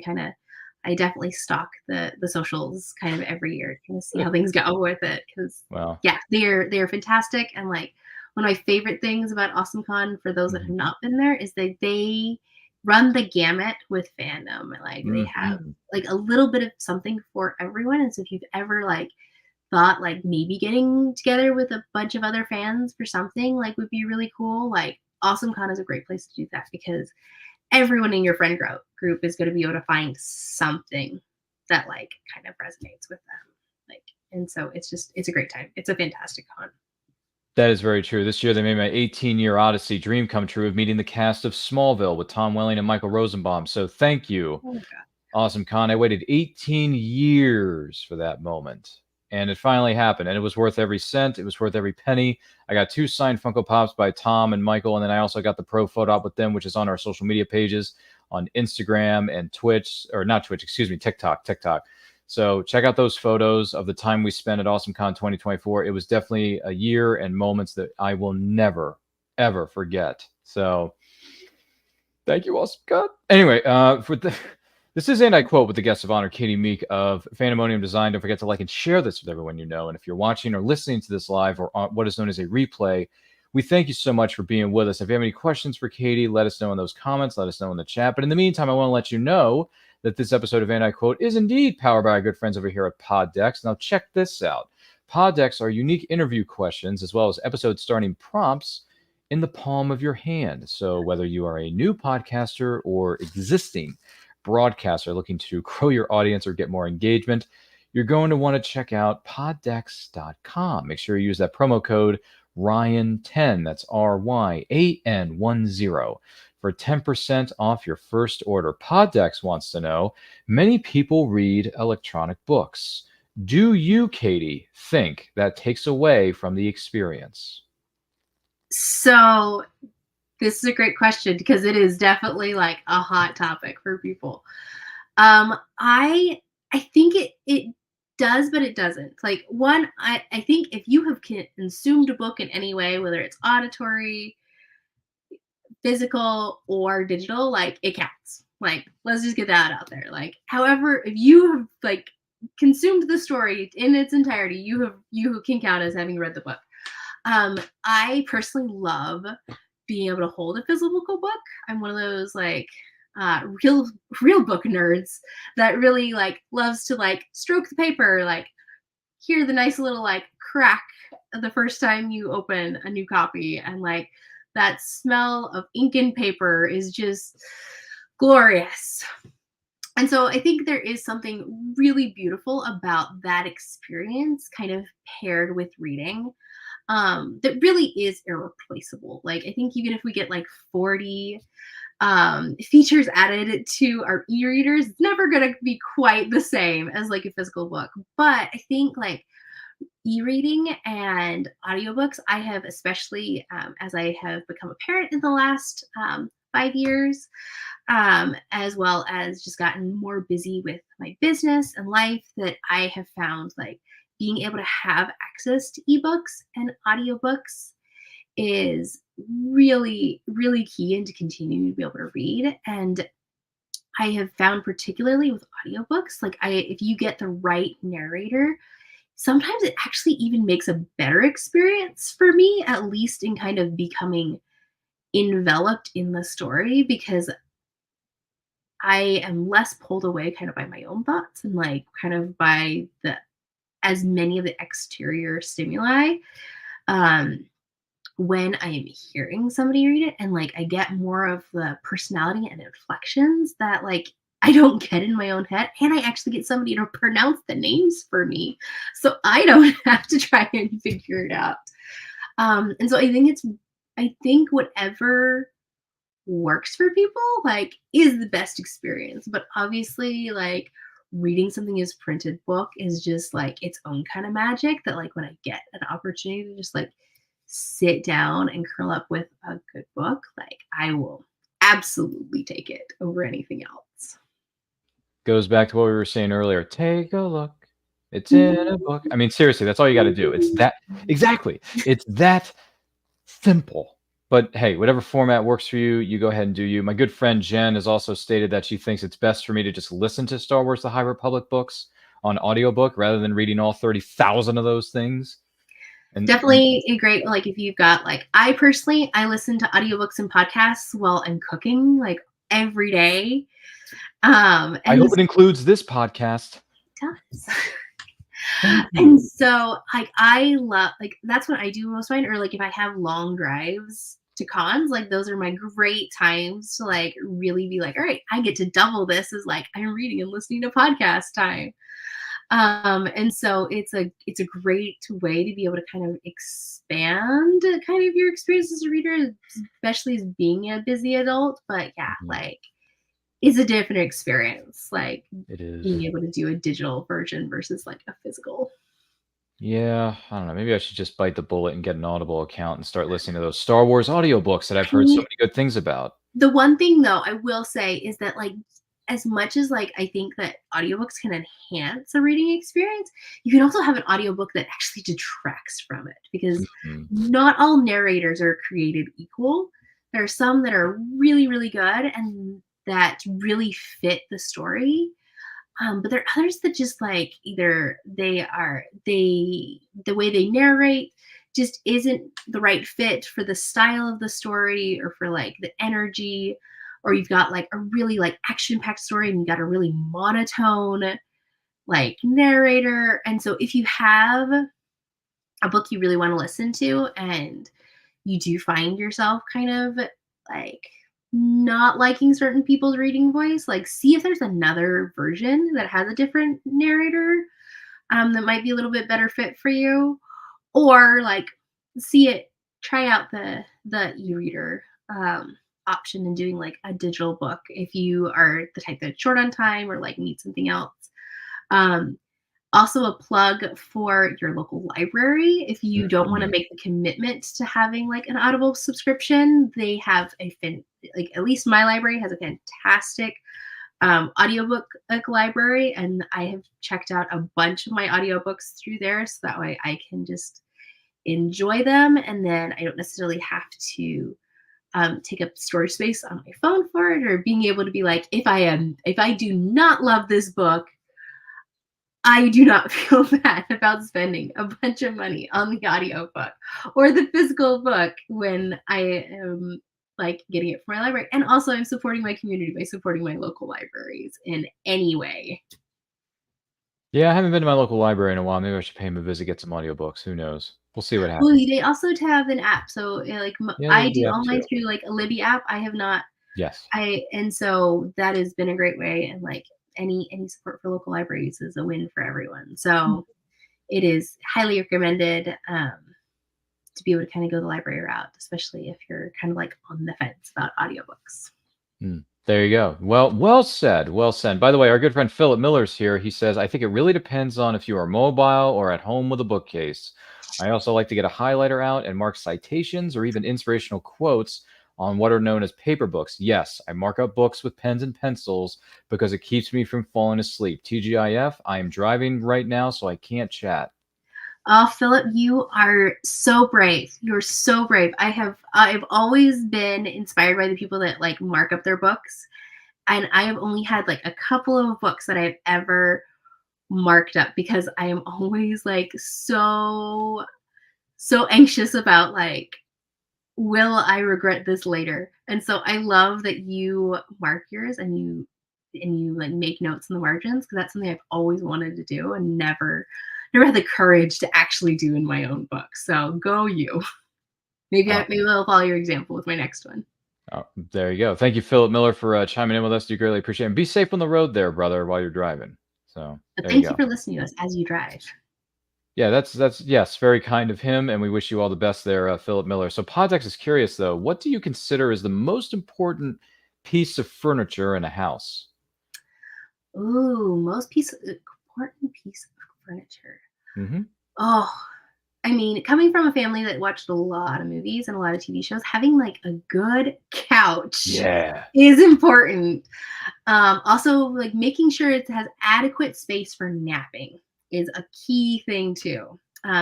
I definitely stalk the socials kind of every year to kind of see how things go with it. Because yeah, they are fantastic. And like one of my favorite things about AwesomeCon, for those that have not been there, is that they run the gamut with fandom. Like they have like a little bit of something for everyone. And so if you've ever like thought like maybe getting together with a bunch of other fans for something like would be really cool, like AwesomeCon is a great place to do that, because everyone in your friend group is going to be able to find something that like kind of resonates with them. Like, and so it's a great time. It's a fantastic con. That is very true. This year, they made my 18-year Odyssey dream come true of meeting the cast of Smallville with Tom Welling and Michael Rosenbaum. So thank you, AwesomeCon. I waited 18 years for that moment, and it finally happened, and it was worth every cent. It was worth every penny. I got 2 signed Funko Pops by Tom and Michael, and then I also got the pro photo op with them, which is on our social media pages on Instagram and Twitch, or not Twitch, excuse me, TikTok. So check out those photos of the time we spent at AwesomeCon 2024. It was definitely a year and moments that I will never, ever forget. So thank you, AwesomeCon. Anyway, this is And I Quote with the guest of honor, Katie Meek of Fandemonium Design. Don't forget to like and share this with everyone you know. And if you're watching or listening to this live or on what is known as a replay, we thank you so much for being with us. If you have any questions for Katie, let us know in those comments. Let us know in the chat. But in the meantime, I want to let you know that this episode of And I Quote is indeed powered by our good friends over here at Poddex. Now check this out. Poddex are unique interview questions as well as episode starting prompts in the palm of your hand. So whether you are a new podcaster or existing broadcaster looking to grow your audience or get more engagement, you're going to want to check out poddex.com. Make sure you use that promo code Ryan10, that's RYAN10, for 10% off your first order. Poddex wants to know, many people read electronic books. Do you, Katie, think that takes away from the experience? So this is a great question, because it is definitely like a hot topic for people. I think it does, but it doesn't. Like, one, I think if you have consumed a book in any way, whether it's auditory, physical, or digital, like it counts. Like, let's just get that out there. Like, however, if you have like consumed the story in its entirety, you can count as having read the book. I personally love being able to hold a physical book. I'm one of those like real book nerds that really like loves to like stroke the paper, like hear the nice little like crack the first time you open a new copy, and like that smell of ink and paper is just glorious. And so I think there is something really beautiful about that experience kind of paired with reading. That really is irreplaceable. Like, I think even if we get like 40 features added to our e-readers, it's never going to be quite the same as like a physical book. But I think like e-reading and audiobooks. I have especially, as I have become a parent in the last 5 years, as well as just gotten more busy with my business and life, that I have found like being able to have access to ebooks and audiobooks is really, really key into continuing to be able to read. And I have found particularly with audiobooks, like if you get the right narrator, sometimes it actually even makes a better experience for me, at least in kind of becoming enveloped in the story, because I am less pulled away kind of by my own thoughts and like kind of by the as many of the exterior stimuli. Um, when I am hearing somebody read it, and like I get more of the personality and inflections that like I don't get in my own head, and I actually get somebody to pronounce the names for me, so I don't have to try and figure it out. And so I think whatever works for people like is the best experience, but obviously like reading something as printed book is just like its own kind of magic, that like when I get an opportunity to just like sit down and curl up with a good book, like I will absolutely take it over anything else. Goes back to what we were saying earlier. Take a look. It's in a book. I mean, seriously, that's all you got to do. It's that exactly. It's that simple. But hey, whatever format works for you, you go ahead and do you. My good friend Jen has also stated that she thinks it's best for me to just listen to Star Wars: The High Republic books on audiobook rather than reading all 30,000 of those things. And Definitely a great, like if you've got like, I personally I listen to audiobooks and podcasts while I'm cooking like every day. I And hope it includes this podcast. does. Thank And you. so, like, I love like that's what I do most of mine, or like if I have long drives to cons, like those are my great times to like really be like, all right, I get to double this as like I'm reading and listening to podcast time. And so it's a great way to be able to kind of expand kind of your experience as a reader, especially as being a busy adult. But yeah, Mhm. like it's a different experience, like It is. being able to do a digital version versus like a physical. Yeah, I don't know. Maybe I should just bite the bullet and get an Audible account and start listening to those Star Wars audiobooks that I've I heard so mean, many good things about. the one thing though I will say is that like as much as like I think that audiobooks can enhance a reading experience, you can also have an audiobook that actually detracts from it, because Mhm. not all narrators are created equal. There are some that are really, really good and that really fit the story. But there are others that just like either the way they narrate just isn't the right fit for the style of the story or for like the energy, or you've got like a really like action packed story and you got a really monotone like narrator. And so if you have a book you really want to listen to and you do find yourself kind of like not liking certain people's reading voice, like see if there's another version that has a different narrator, that might be a little bit better fit for you, or like see it, try out the e-reader option and doing like a digital book if you are the type that's short on time or like need something else. Um, Also, a plug for your local library. If you don't want to Mhm. make the commitment to having like an Audible subscription, they have like at least my library has a fantastic audiobook like library, and I have checked out a bunch of my audiobooks through there, so that way I can just enjoy them, and then I don't necessarily have to take up storage space on my phone for it, or being able to be like, if I do not love this book, I do not feel bad about spending a bunch of money on the audiobook or the physical book when I am like getting it from my library. And also I'm supporting my community by supporting my local libraries in any way. Yeah, I haven't been to my local library in a while. Maybe I should pay him a visit, get some audiobooks. Who knows? We'll see what Well, happens. they also have an app. So like Yeah, they I do do that all too. mine through like a Libby app. I have not Yes. I and so that has been a great way, and like any support for local libraries is a win for everyone. So it is highly recommended to be able to kind of go the library route, especially if you're kind of like on the fence about audiobooks. Mm. There you go. Well said. Well said. By the way, our good friend Philip Miller's here. He says, I think it really depends on if you are mobile or at home with a bookcase. I also like to get a highlighter out and mark citations or even inspirational quotes on what are known as paper books. Yes, I mark up books with pens and pencils because it keeps me from falling asleep. TGIF, I am driving right now, so I can't chat. Oh, Philip, you are so brave. You're so brave. I've always been inspired by the people that like mark up their books. And I have only had like a couple of books that I've ever marked up because I am always like so anxious about like, will I regret this later? And so I love that you mark yours and you like make notes in the margins because that's something I've always wanted to do and never had the courage to actually do in my own book. So go you. Maybe I'll follow your example with my next one. Oh, there you go. Thank you, Philip Miller, for chiming in with us. Do greatly appreciate it. And be safe on the road there, brother, while you're driving. So But there you thank go. you for listening to us as you drive. Yeah, that's yes, very kind of him, and we wish you all the best there, Philip Miller. So Poddex is curious though, what do you consider is the most important piece of furniture in a house? Ooh, important piece of furniture. Mm-hmm. Oh, I mean, coming from a family that watched a lot of movies and a lot of TV shows, having like a good couch Yeah. is important. Also, like making sure it has adequate space for napping is a key thing too.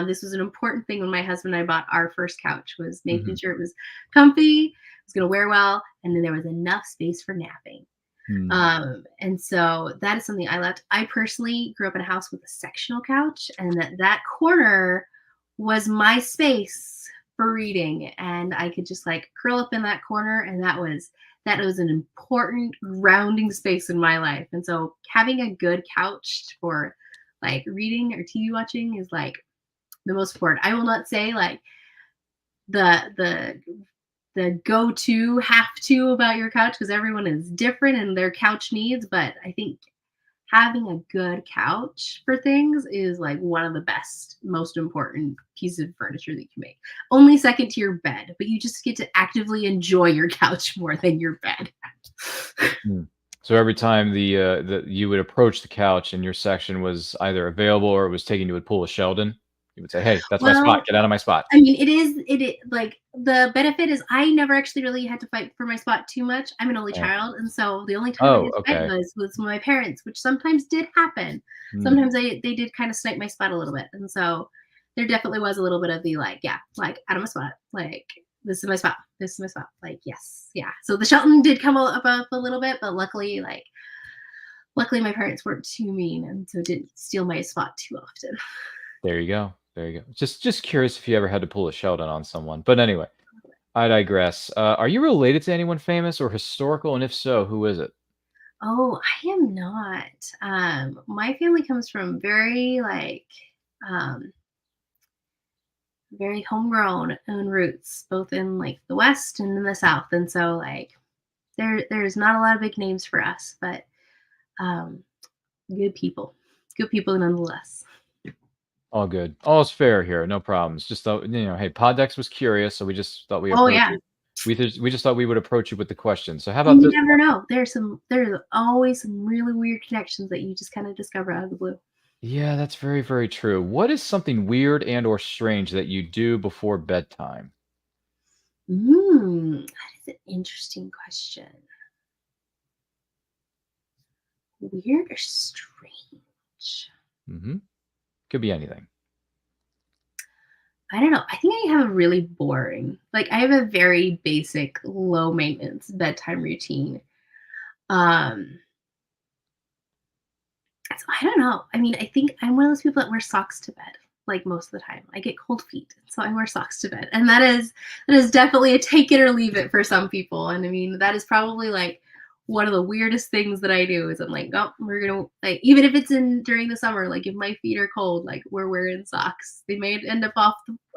This was an important thing when my husband and I bought our first couch was making sure it was comfy, it was going to wear well, and then there was enough space for napping. And so that is something I loved. I personally grew up in a house with a sectional couch, and that corner was my space for reading, and I could just like curl up in that corner, and that was an important grounding space in my life. And so having a good couch for like reading or TV watching is like the most important. I will not say like the go-to have to about your couch because everyone is different and their couch needs, but I think having a good couch for things is like one of the best, most important pieces of furniture that you can make. Only second to your bed, but you just get to actively enjoy your couch more than your bed. So every time the you would approach the couch and your section was either available or it was taken, you would pull a Sheldon. You would say, "Hey, that's my Well, spot. Get out of my spot." I mean, it is like the benefit is I never actually really had to fight for my spot too much. I'm an only Right. child, and so the only time I Oh, had to fight okay. was with my parents, which sometimes did happen. Mm. Sometimes they did kind of snipe my spot a little bit, and so there definitely was a little bit of the like, yeah, like out of my spot, like this is my spot, this is my spot, like yes, yeah. So the Shelton did come up a little bit, but luckily my parents weren't too mean, and so didn't steal my spot too often. There you go. There you go. Just curious if you ever had to pull a Sheldon on someone. But anyway, I digress. Are you related to anyone famous or historical? And if so, who is it? Oh, I am not. My family comes from very like um, very homegrown own roots, both in like the West and in the South, and so like there's not a lot of big names for us, but um, good people nonetheless. All good. All's fair here. No problems. Just thought, hey, Poddex was curious, so we just thought we Oh approach yeah, you. We just thought we would approach you with the question. So how and about you this never one? know. There's always some really weird connections that you just kind of discover out of the blue. Yeah, that's very, very true. What is something weird and or strange that you do before bedtime? That is an interesting question. Weird or strange? Hmm. Could be anything. I don't know. I think I have a really boring, like I have a very basic, low maintenance bedtime routine. Um, so I don't know. I mean, I think I'm one of those people that wear socks to bed, like most of the time. I get cold feet, so I wear socks to bed, and that is definitely a take it or leave it for some people. And I mean, that is probably like one of the weirdest things that I do is I'm like, oh, we're gonna like even if it's in during the summer, like if my feet are cold, like we're wearing socks. They may end up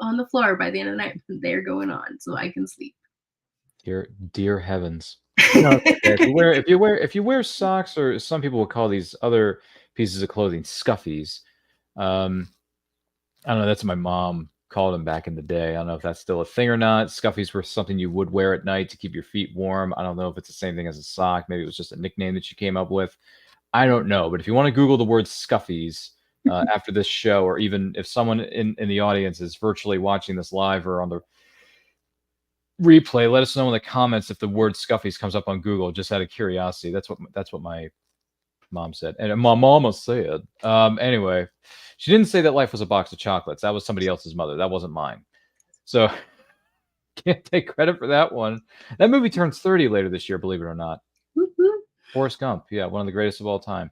on the floor by the end of the night, but they're going on so I can sleep. Dear heavens. No, it's okay. If you wear socks, or some people will call these other pieces of clothing scuffies. Um, I don't know. That's what my mom called them back in the day. I don't know if that's still a thing or not. Scuffies were something you would wear at night to keep your feet warm. I don't know if it's the same thing as a sock. Maybe it was just a nickname that you came up with. I don't know. But if you want to Google the word Scuffies after this show, or even if someone in the audience is virtually watching this live or on the replay, let us know in the comments if the word Scuffies comes up on Google, just out of curiosity. That's what my mom said. And my mama said. Anyway, she didn't say that life was a box of chocolates. That was somebody else's mother. That wasn't mine. So can't take credit for that one. That movie turns 30 later this year, believe it or not. Forrest Gump. Yeah, one of the greatest of all time.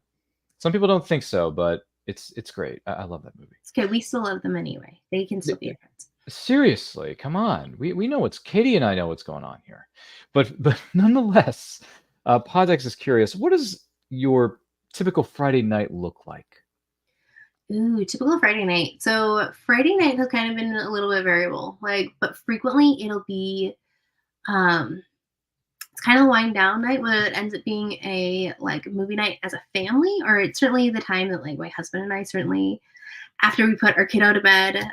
Some people don't think so, but it's great. I love that movie. It's okay. We still love them anyway. They can still be your friends. Seriously, come on. We know Katie and I know what's going on here. But nonetheless, Podex is curious. What does your typical Friday night look like? Ooh, typical Friday night. So Friday night has kind of been a little bit variable, but frequently it'll be, it's kind of a wind down night, whether it ends up being a movie night as a family, or it's certainly the time that my husband and I certainly, after we put our kiddo to bed,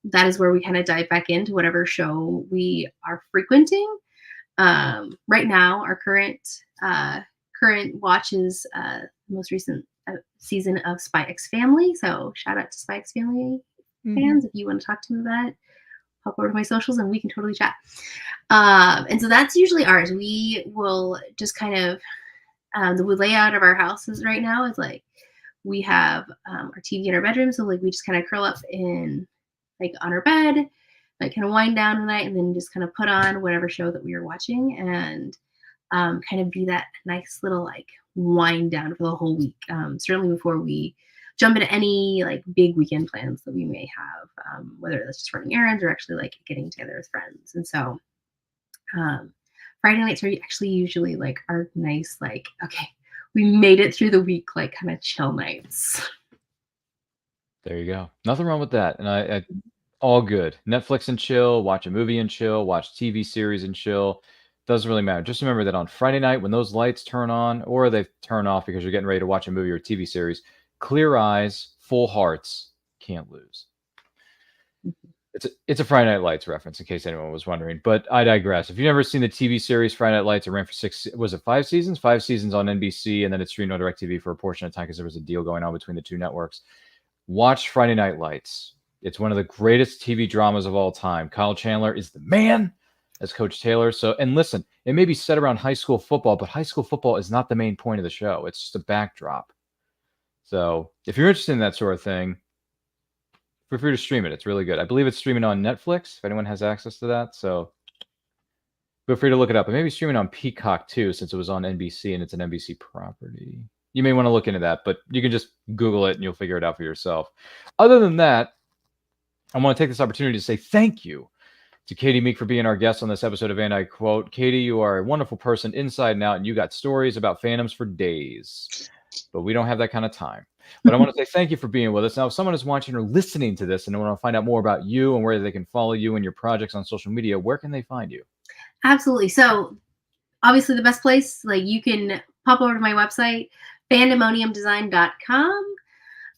that is where we kind of dive back into whatever show we are frequenting. Right now, our current watch is the most recent season of Spy X Family. So shout out to Spy X Family fans. If you want to talk to me about it, hop over to my socials and we can totally chat. And so that's usually ours. We will just kind of, the layout of our houses right now is we have our TV in our bedroom. So we just kind of curl up in on our bed, kind of wind down tonight, and then just kind of put on whatever show that we are watching, and kind of be that nice little wind down for the whole week. Certainly before we jump into any big weekend plans that we may have, whether that's just running errands or actually getting together with friends. And so Friday nights are actually usually our nice okay, we made it through the week, kind of chill nights. There you go. Nothing wrong with that. And I all good. Netflix and chill, watch a movie and chill, watch TV series and chill. Doesn't really matter. Just remember that on Friday night, when those lights turn on or they turn off because you're getting ready to watch a movie or a TV series, clear eyes, full hearts, can't lose. It's a Friday Night Lights reference, in case anyone was wondering. But I digress. If you've never seen the TV series Friday Night Lights, it ran for 5 seasons? 5 seasons on NBC, and then it streamed on DirecTV for a portion of time because there was a deal going on between the two networks. Watch Friday Night Lights. It's one of the greatest TV dramas of all time. Kyle Chandler is the man as Coach Taylor. And listen, it may be set around high school football, but high school football is not the main point of the show. It's just a backdrop. So if you're interested in that sort of thing, feel free to stream it. It's really good. I believe it's streaming on Netflix, if anyone has access to that. So feel free to look it up. It may be streaming on Peacock too, since it was on NBC and it's an NBC property. You may want to look into that, but you can just Google it and you'll figure it out for yourself. Other than that, I want to take this opportunity to say thank you to Katie Meek for being our guest on this episode of And I Quote. Katie, you are a wonderful person inside and out, and you got stories about fandoms for days. But we don't have that kind of time. But I want to say thank you for being with us. Now, if someone is watching or listening to this and they want to find out more about you and where they can follow you and your projects on social media, where can they find you? Absolutely. So obviously the best place, you can pop over to my website, fandemoniumdesign.com.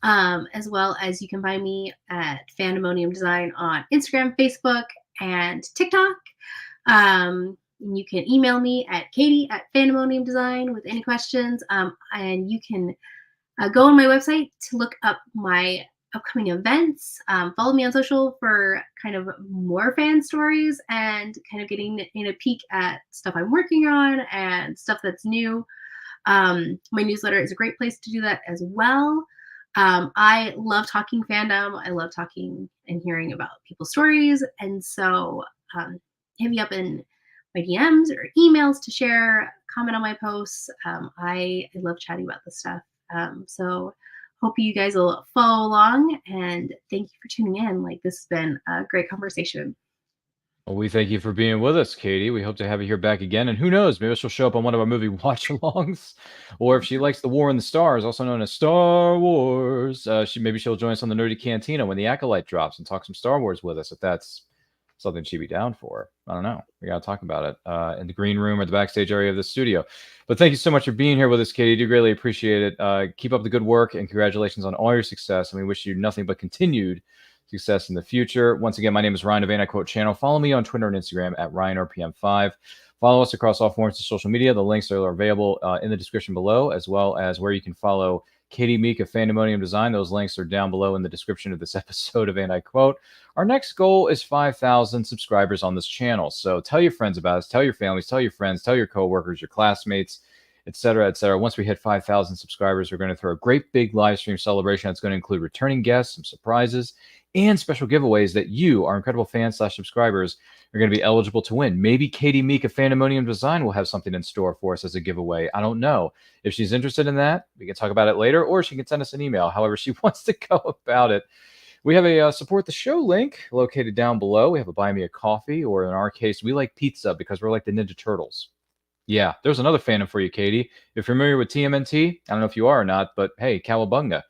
As well as you can find me at Fandemonium Design on Instagram, Facebook, and TikTok. You can email me at Katie@Fandemonium Design with any questions. And you can go on my website to look up my upcoming events. Follow me on social for kind of more fan stories and kind of getting in a peek at stuff I'm working on and stuff that's new. My newsletter is a great place to do that as well. I love talking fandom. I love talking and hearing about people's stories. And so hit me up in my DMs or emails to share, comment on my posts. I love chatting about this stuff. So hope you guys will follow along, and thank you for tuning in. This has been a great conversation. Well, we thank you for being with us, Katie. We hope to have you here back again. And who knows, maybe she'll show up on one of our movie watch-alongs. Or if she likes The War in the Stars, also known as Star Wars, maybe she'll join us on the Nerdy Cantina when the Acolyte drops and talk some Star Wars with us, if that's something she'd be down for. I don't know. We got to talk about it in the green room or the backstage area of the studio. But thank you so much for being here with us, Katie. Do greatly appreciate it. Keep up the good work, and congratulations on all your success. And we wish you nothing but continued success in the future. Once again, my name is Ryan of And I Quote Channel. Follow me on Twitter and Instagram at RyanRPM5. Follow us across all forms of social media. The links are available in the description below, as well as where you can follow Katie Meek of Fandemonium Design. Those links are down below in the description of this episode of And I Quote. Our next goal is 5,000 subscribers on this channel. So tell your friends about us, tell your families, tell your friends, tell your coworkers, your classmates, etc., etc. Once we hit 5,000 subscribers, we're going to throw a great big live stream celebration that's going to include returning guests, some surprises, and special giveaways that you, our incredible fans/subscribers, are going to be eligible to win. Maybe Katie Meek of Fandemonium Design will have something in store for us as a giveaway. I don't know. If she's interested in that, we can talk about it later, or she can send us an email, however she wants to go about it. We have a support the show link located down below. We have a buy me a coffee, or in our case, we like pizza because we're like the Ninja Turtles. Yeah, there's another fandom for you, Katie. If you're familiar with TMNT, I don't know if you are or not, but hey, cowabunga.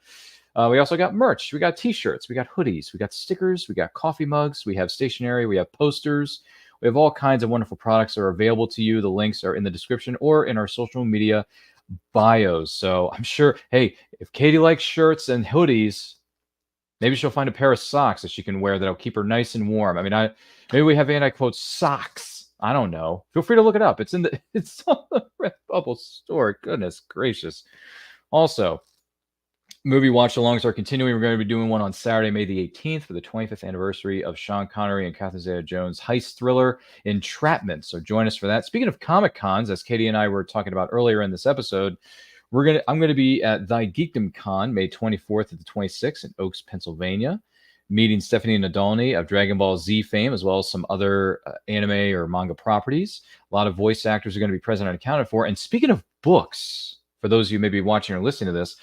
We also got merch. We got t-shirts. We got hoodies. We got stickers. We got coffee mugs. We have stationery. We have posters. We have all kinds of wonderful products that are available to you. The links are in the description or in our social media bios. So I'm sure, hey, if Katie likes shirts and hoodies, maybe she'll find a pair of socks that she can wear that'll keep her nice and warm. I mean, maybe we have And I Quote socks. I don't know. Feel free to look it up. It's on the Redbubble store. Goodness gracious. Also, movie watch-alongs are continuing. We're going to be doing one on Saturday, May the 18th for the 25th anniversary of Sean Connery and Catherine Zeta-Jones' heist thriller Entrapment. So join us for that. Speaking of Comic-Cons, as Katie and I were talking about earlier in this episode, I'm going to be at Thy Geekdom Con May 24th to the 26th in Oaks, Pennsylvania, meeting Stephanie Nadolny of Dragon Ball Z fame, as well as some other anime or manga properties. A lot of voice actors are going to be present and accounted for. And speaking of books, for those of you maybe watching or listening to this,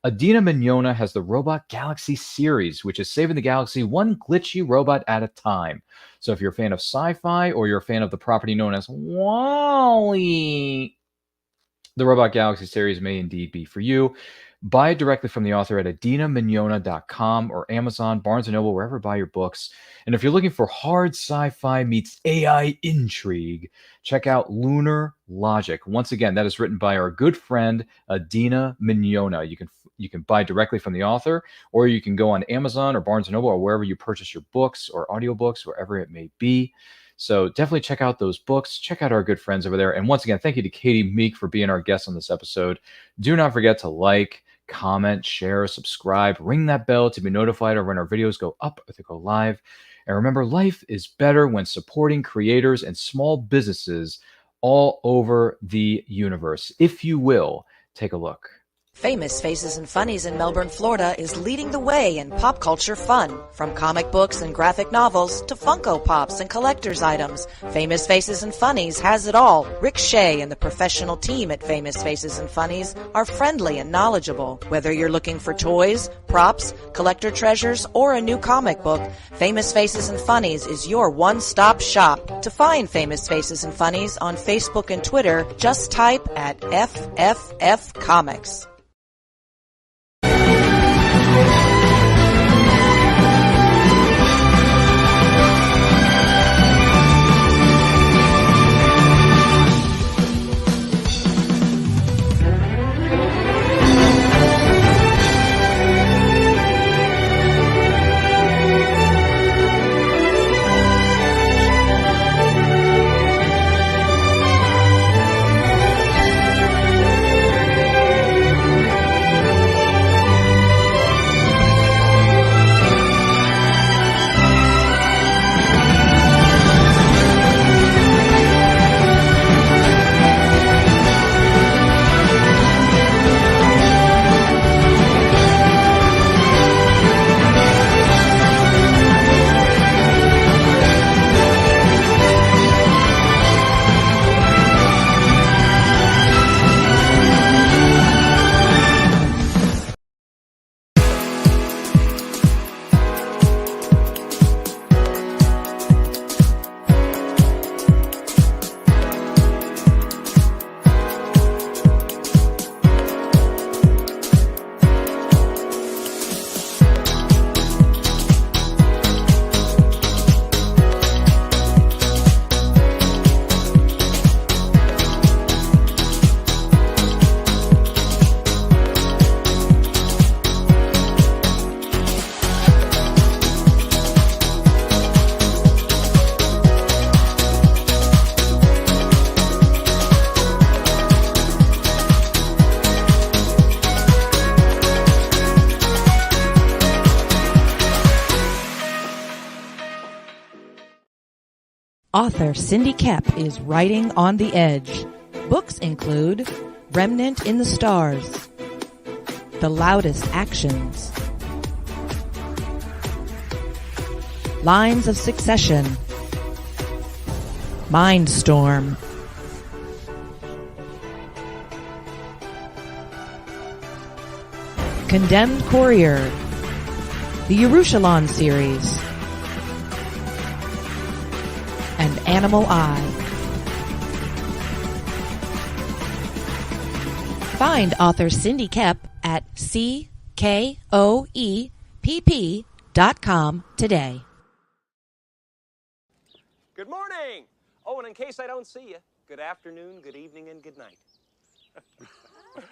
Adina Mignona has the Robot Galaxy series, which is saving the galaxy one glitchy robot at a time. So if you're a fan of sci-fi or you're a fan of the property known as WALL-E, the Robot Galaxy series may indeed be for you. Buy it directly from the author at adinamignona.com or Amazon, Barnes & Noble, wherever you buy your books. And if you're looking for hard sci-fi meets AI intrigue, check out Lunar Logic. Once again, that is written by our good friend Adina Mignona. You can buy directly from the author, or you can go on Amazon or Barnes & Noble or wherever you purchase your books or audiobooks, wherever it may be. So definitely check out those books. Check out our good friends over there. And once again, thank you to Katie Meek for being our guest on this episode. Do not forget to like, comment, share, subscribe, ring that bell to be notified of when our videos go up or they go live. And remember, life is better when supporting creators and small businesses all over the universe. If you will, take a look. Famous Faces and Funnies in Melbourne, Florida is leading the way in pop culture fun. From comic books and graphic novels to Funko Pops and collector's items, Famous Faces and Funnies has it all. Rick Shea and the professional team at Famous Faces and Funnies are friendly and knowledgeable. Whether you're looking for toys, props, collector treasures, or a new comic book, Famous Faces and Funnies is your one-stop shop. To find Famous Faces and Funnies on Facebook and Twitter, just type at FFF Comics. Author Cindy Kep is writing on the edge. Books include Remnant in the Stars, The Loudest Actions, Lines of Succession, Mindstorm, Condemned Courier, the Yerushalayim series, and Animal Eye. Find author Cindy Kep at CKOEPP.com today. Good morning. Oh, and in case I don't see you, good afternoon, good evening, and good night.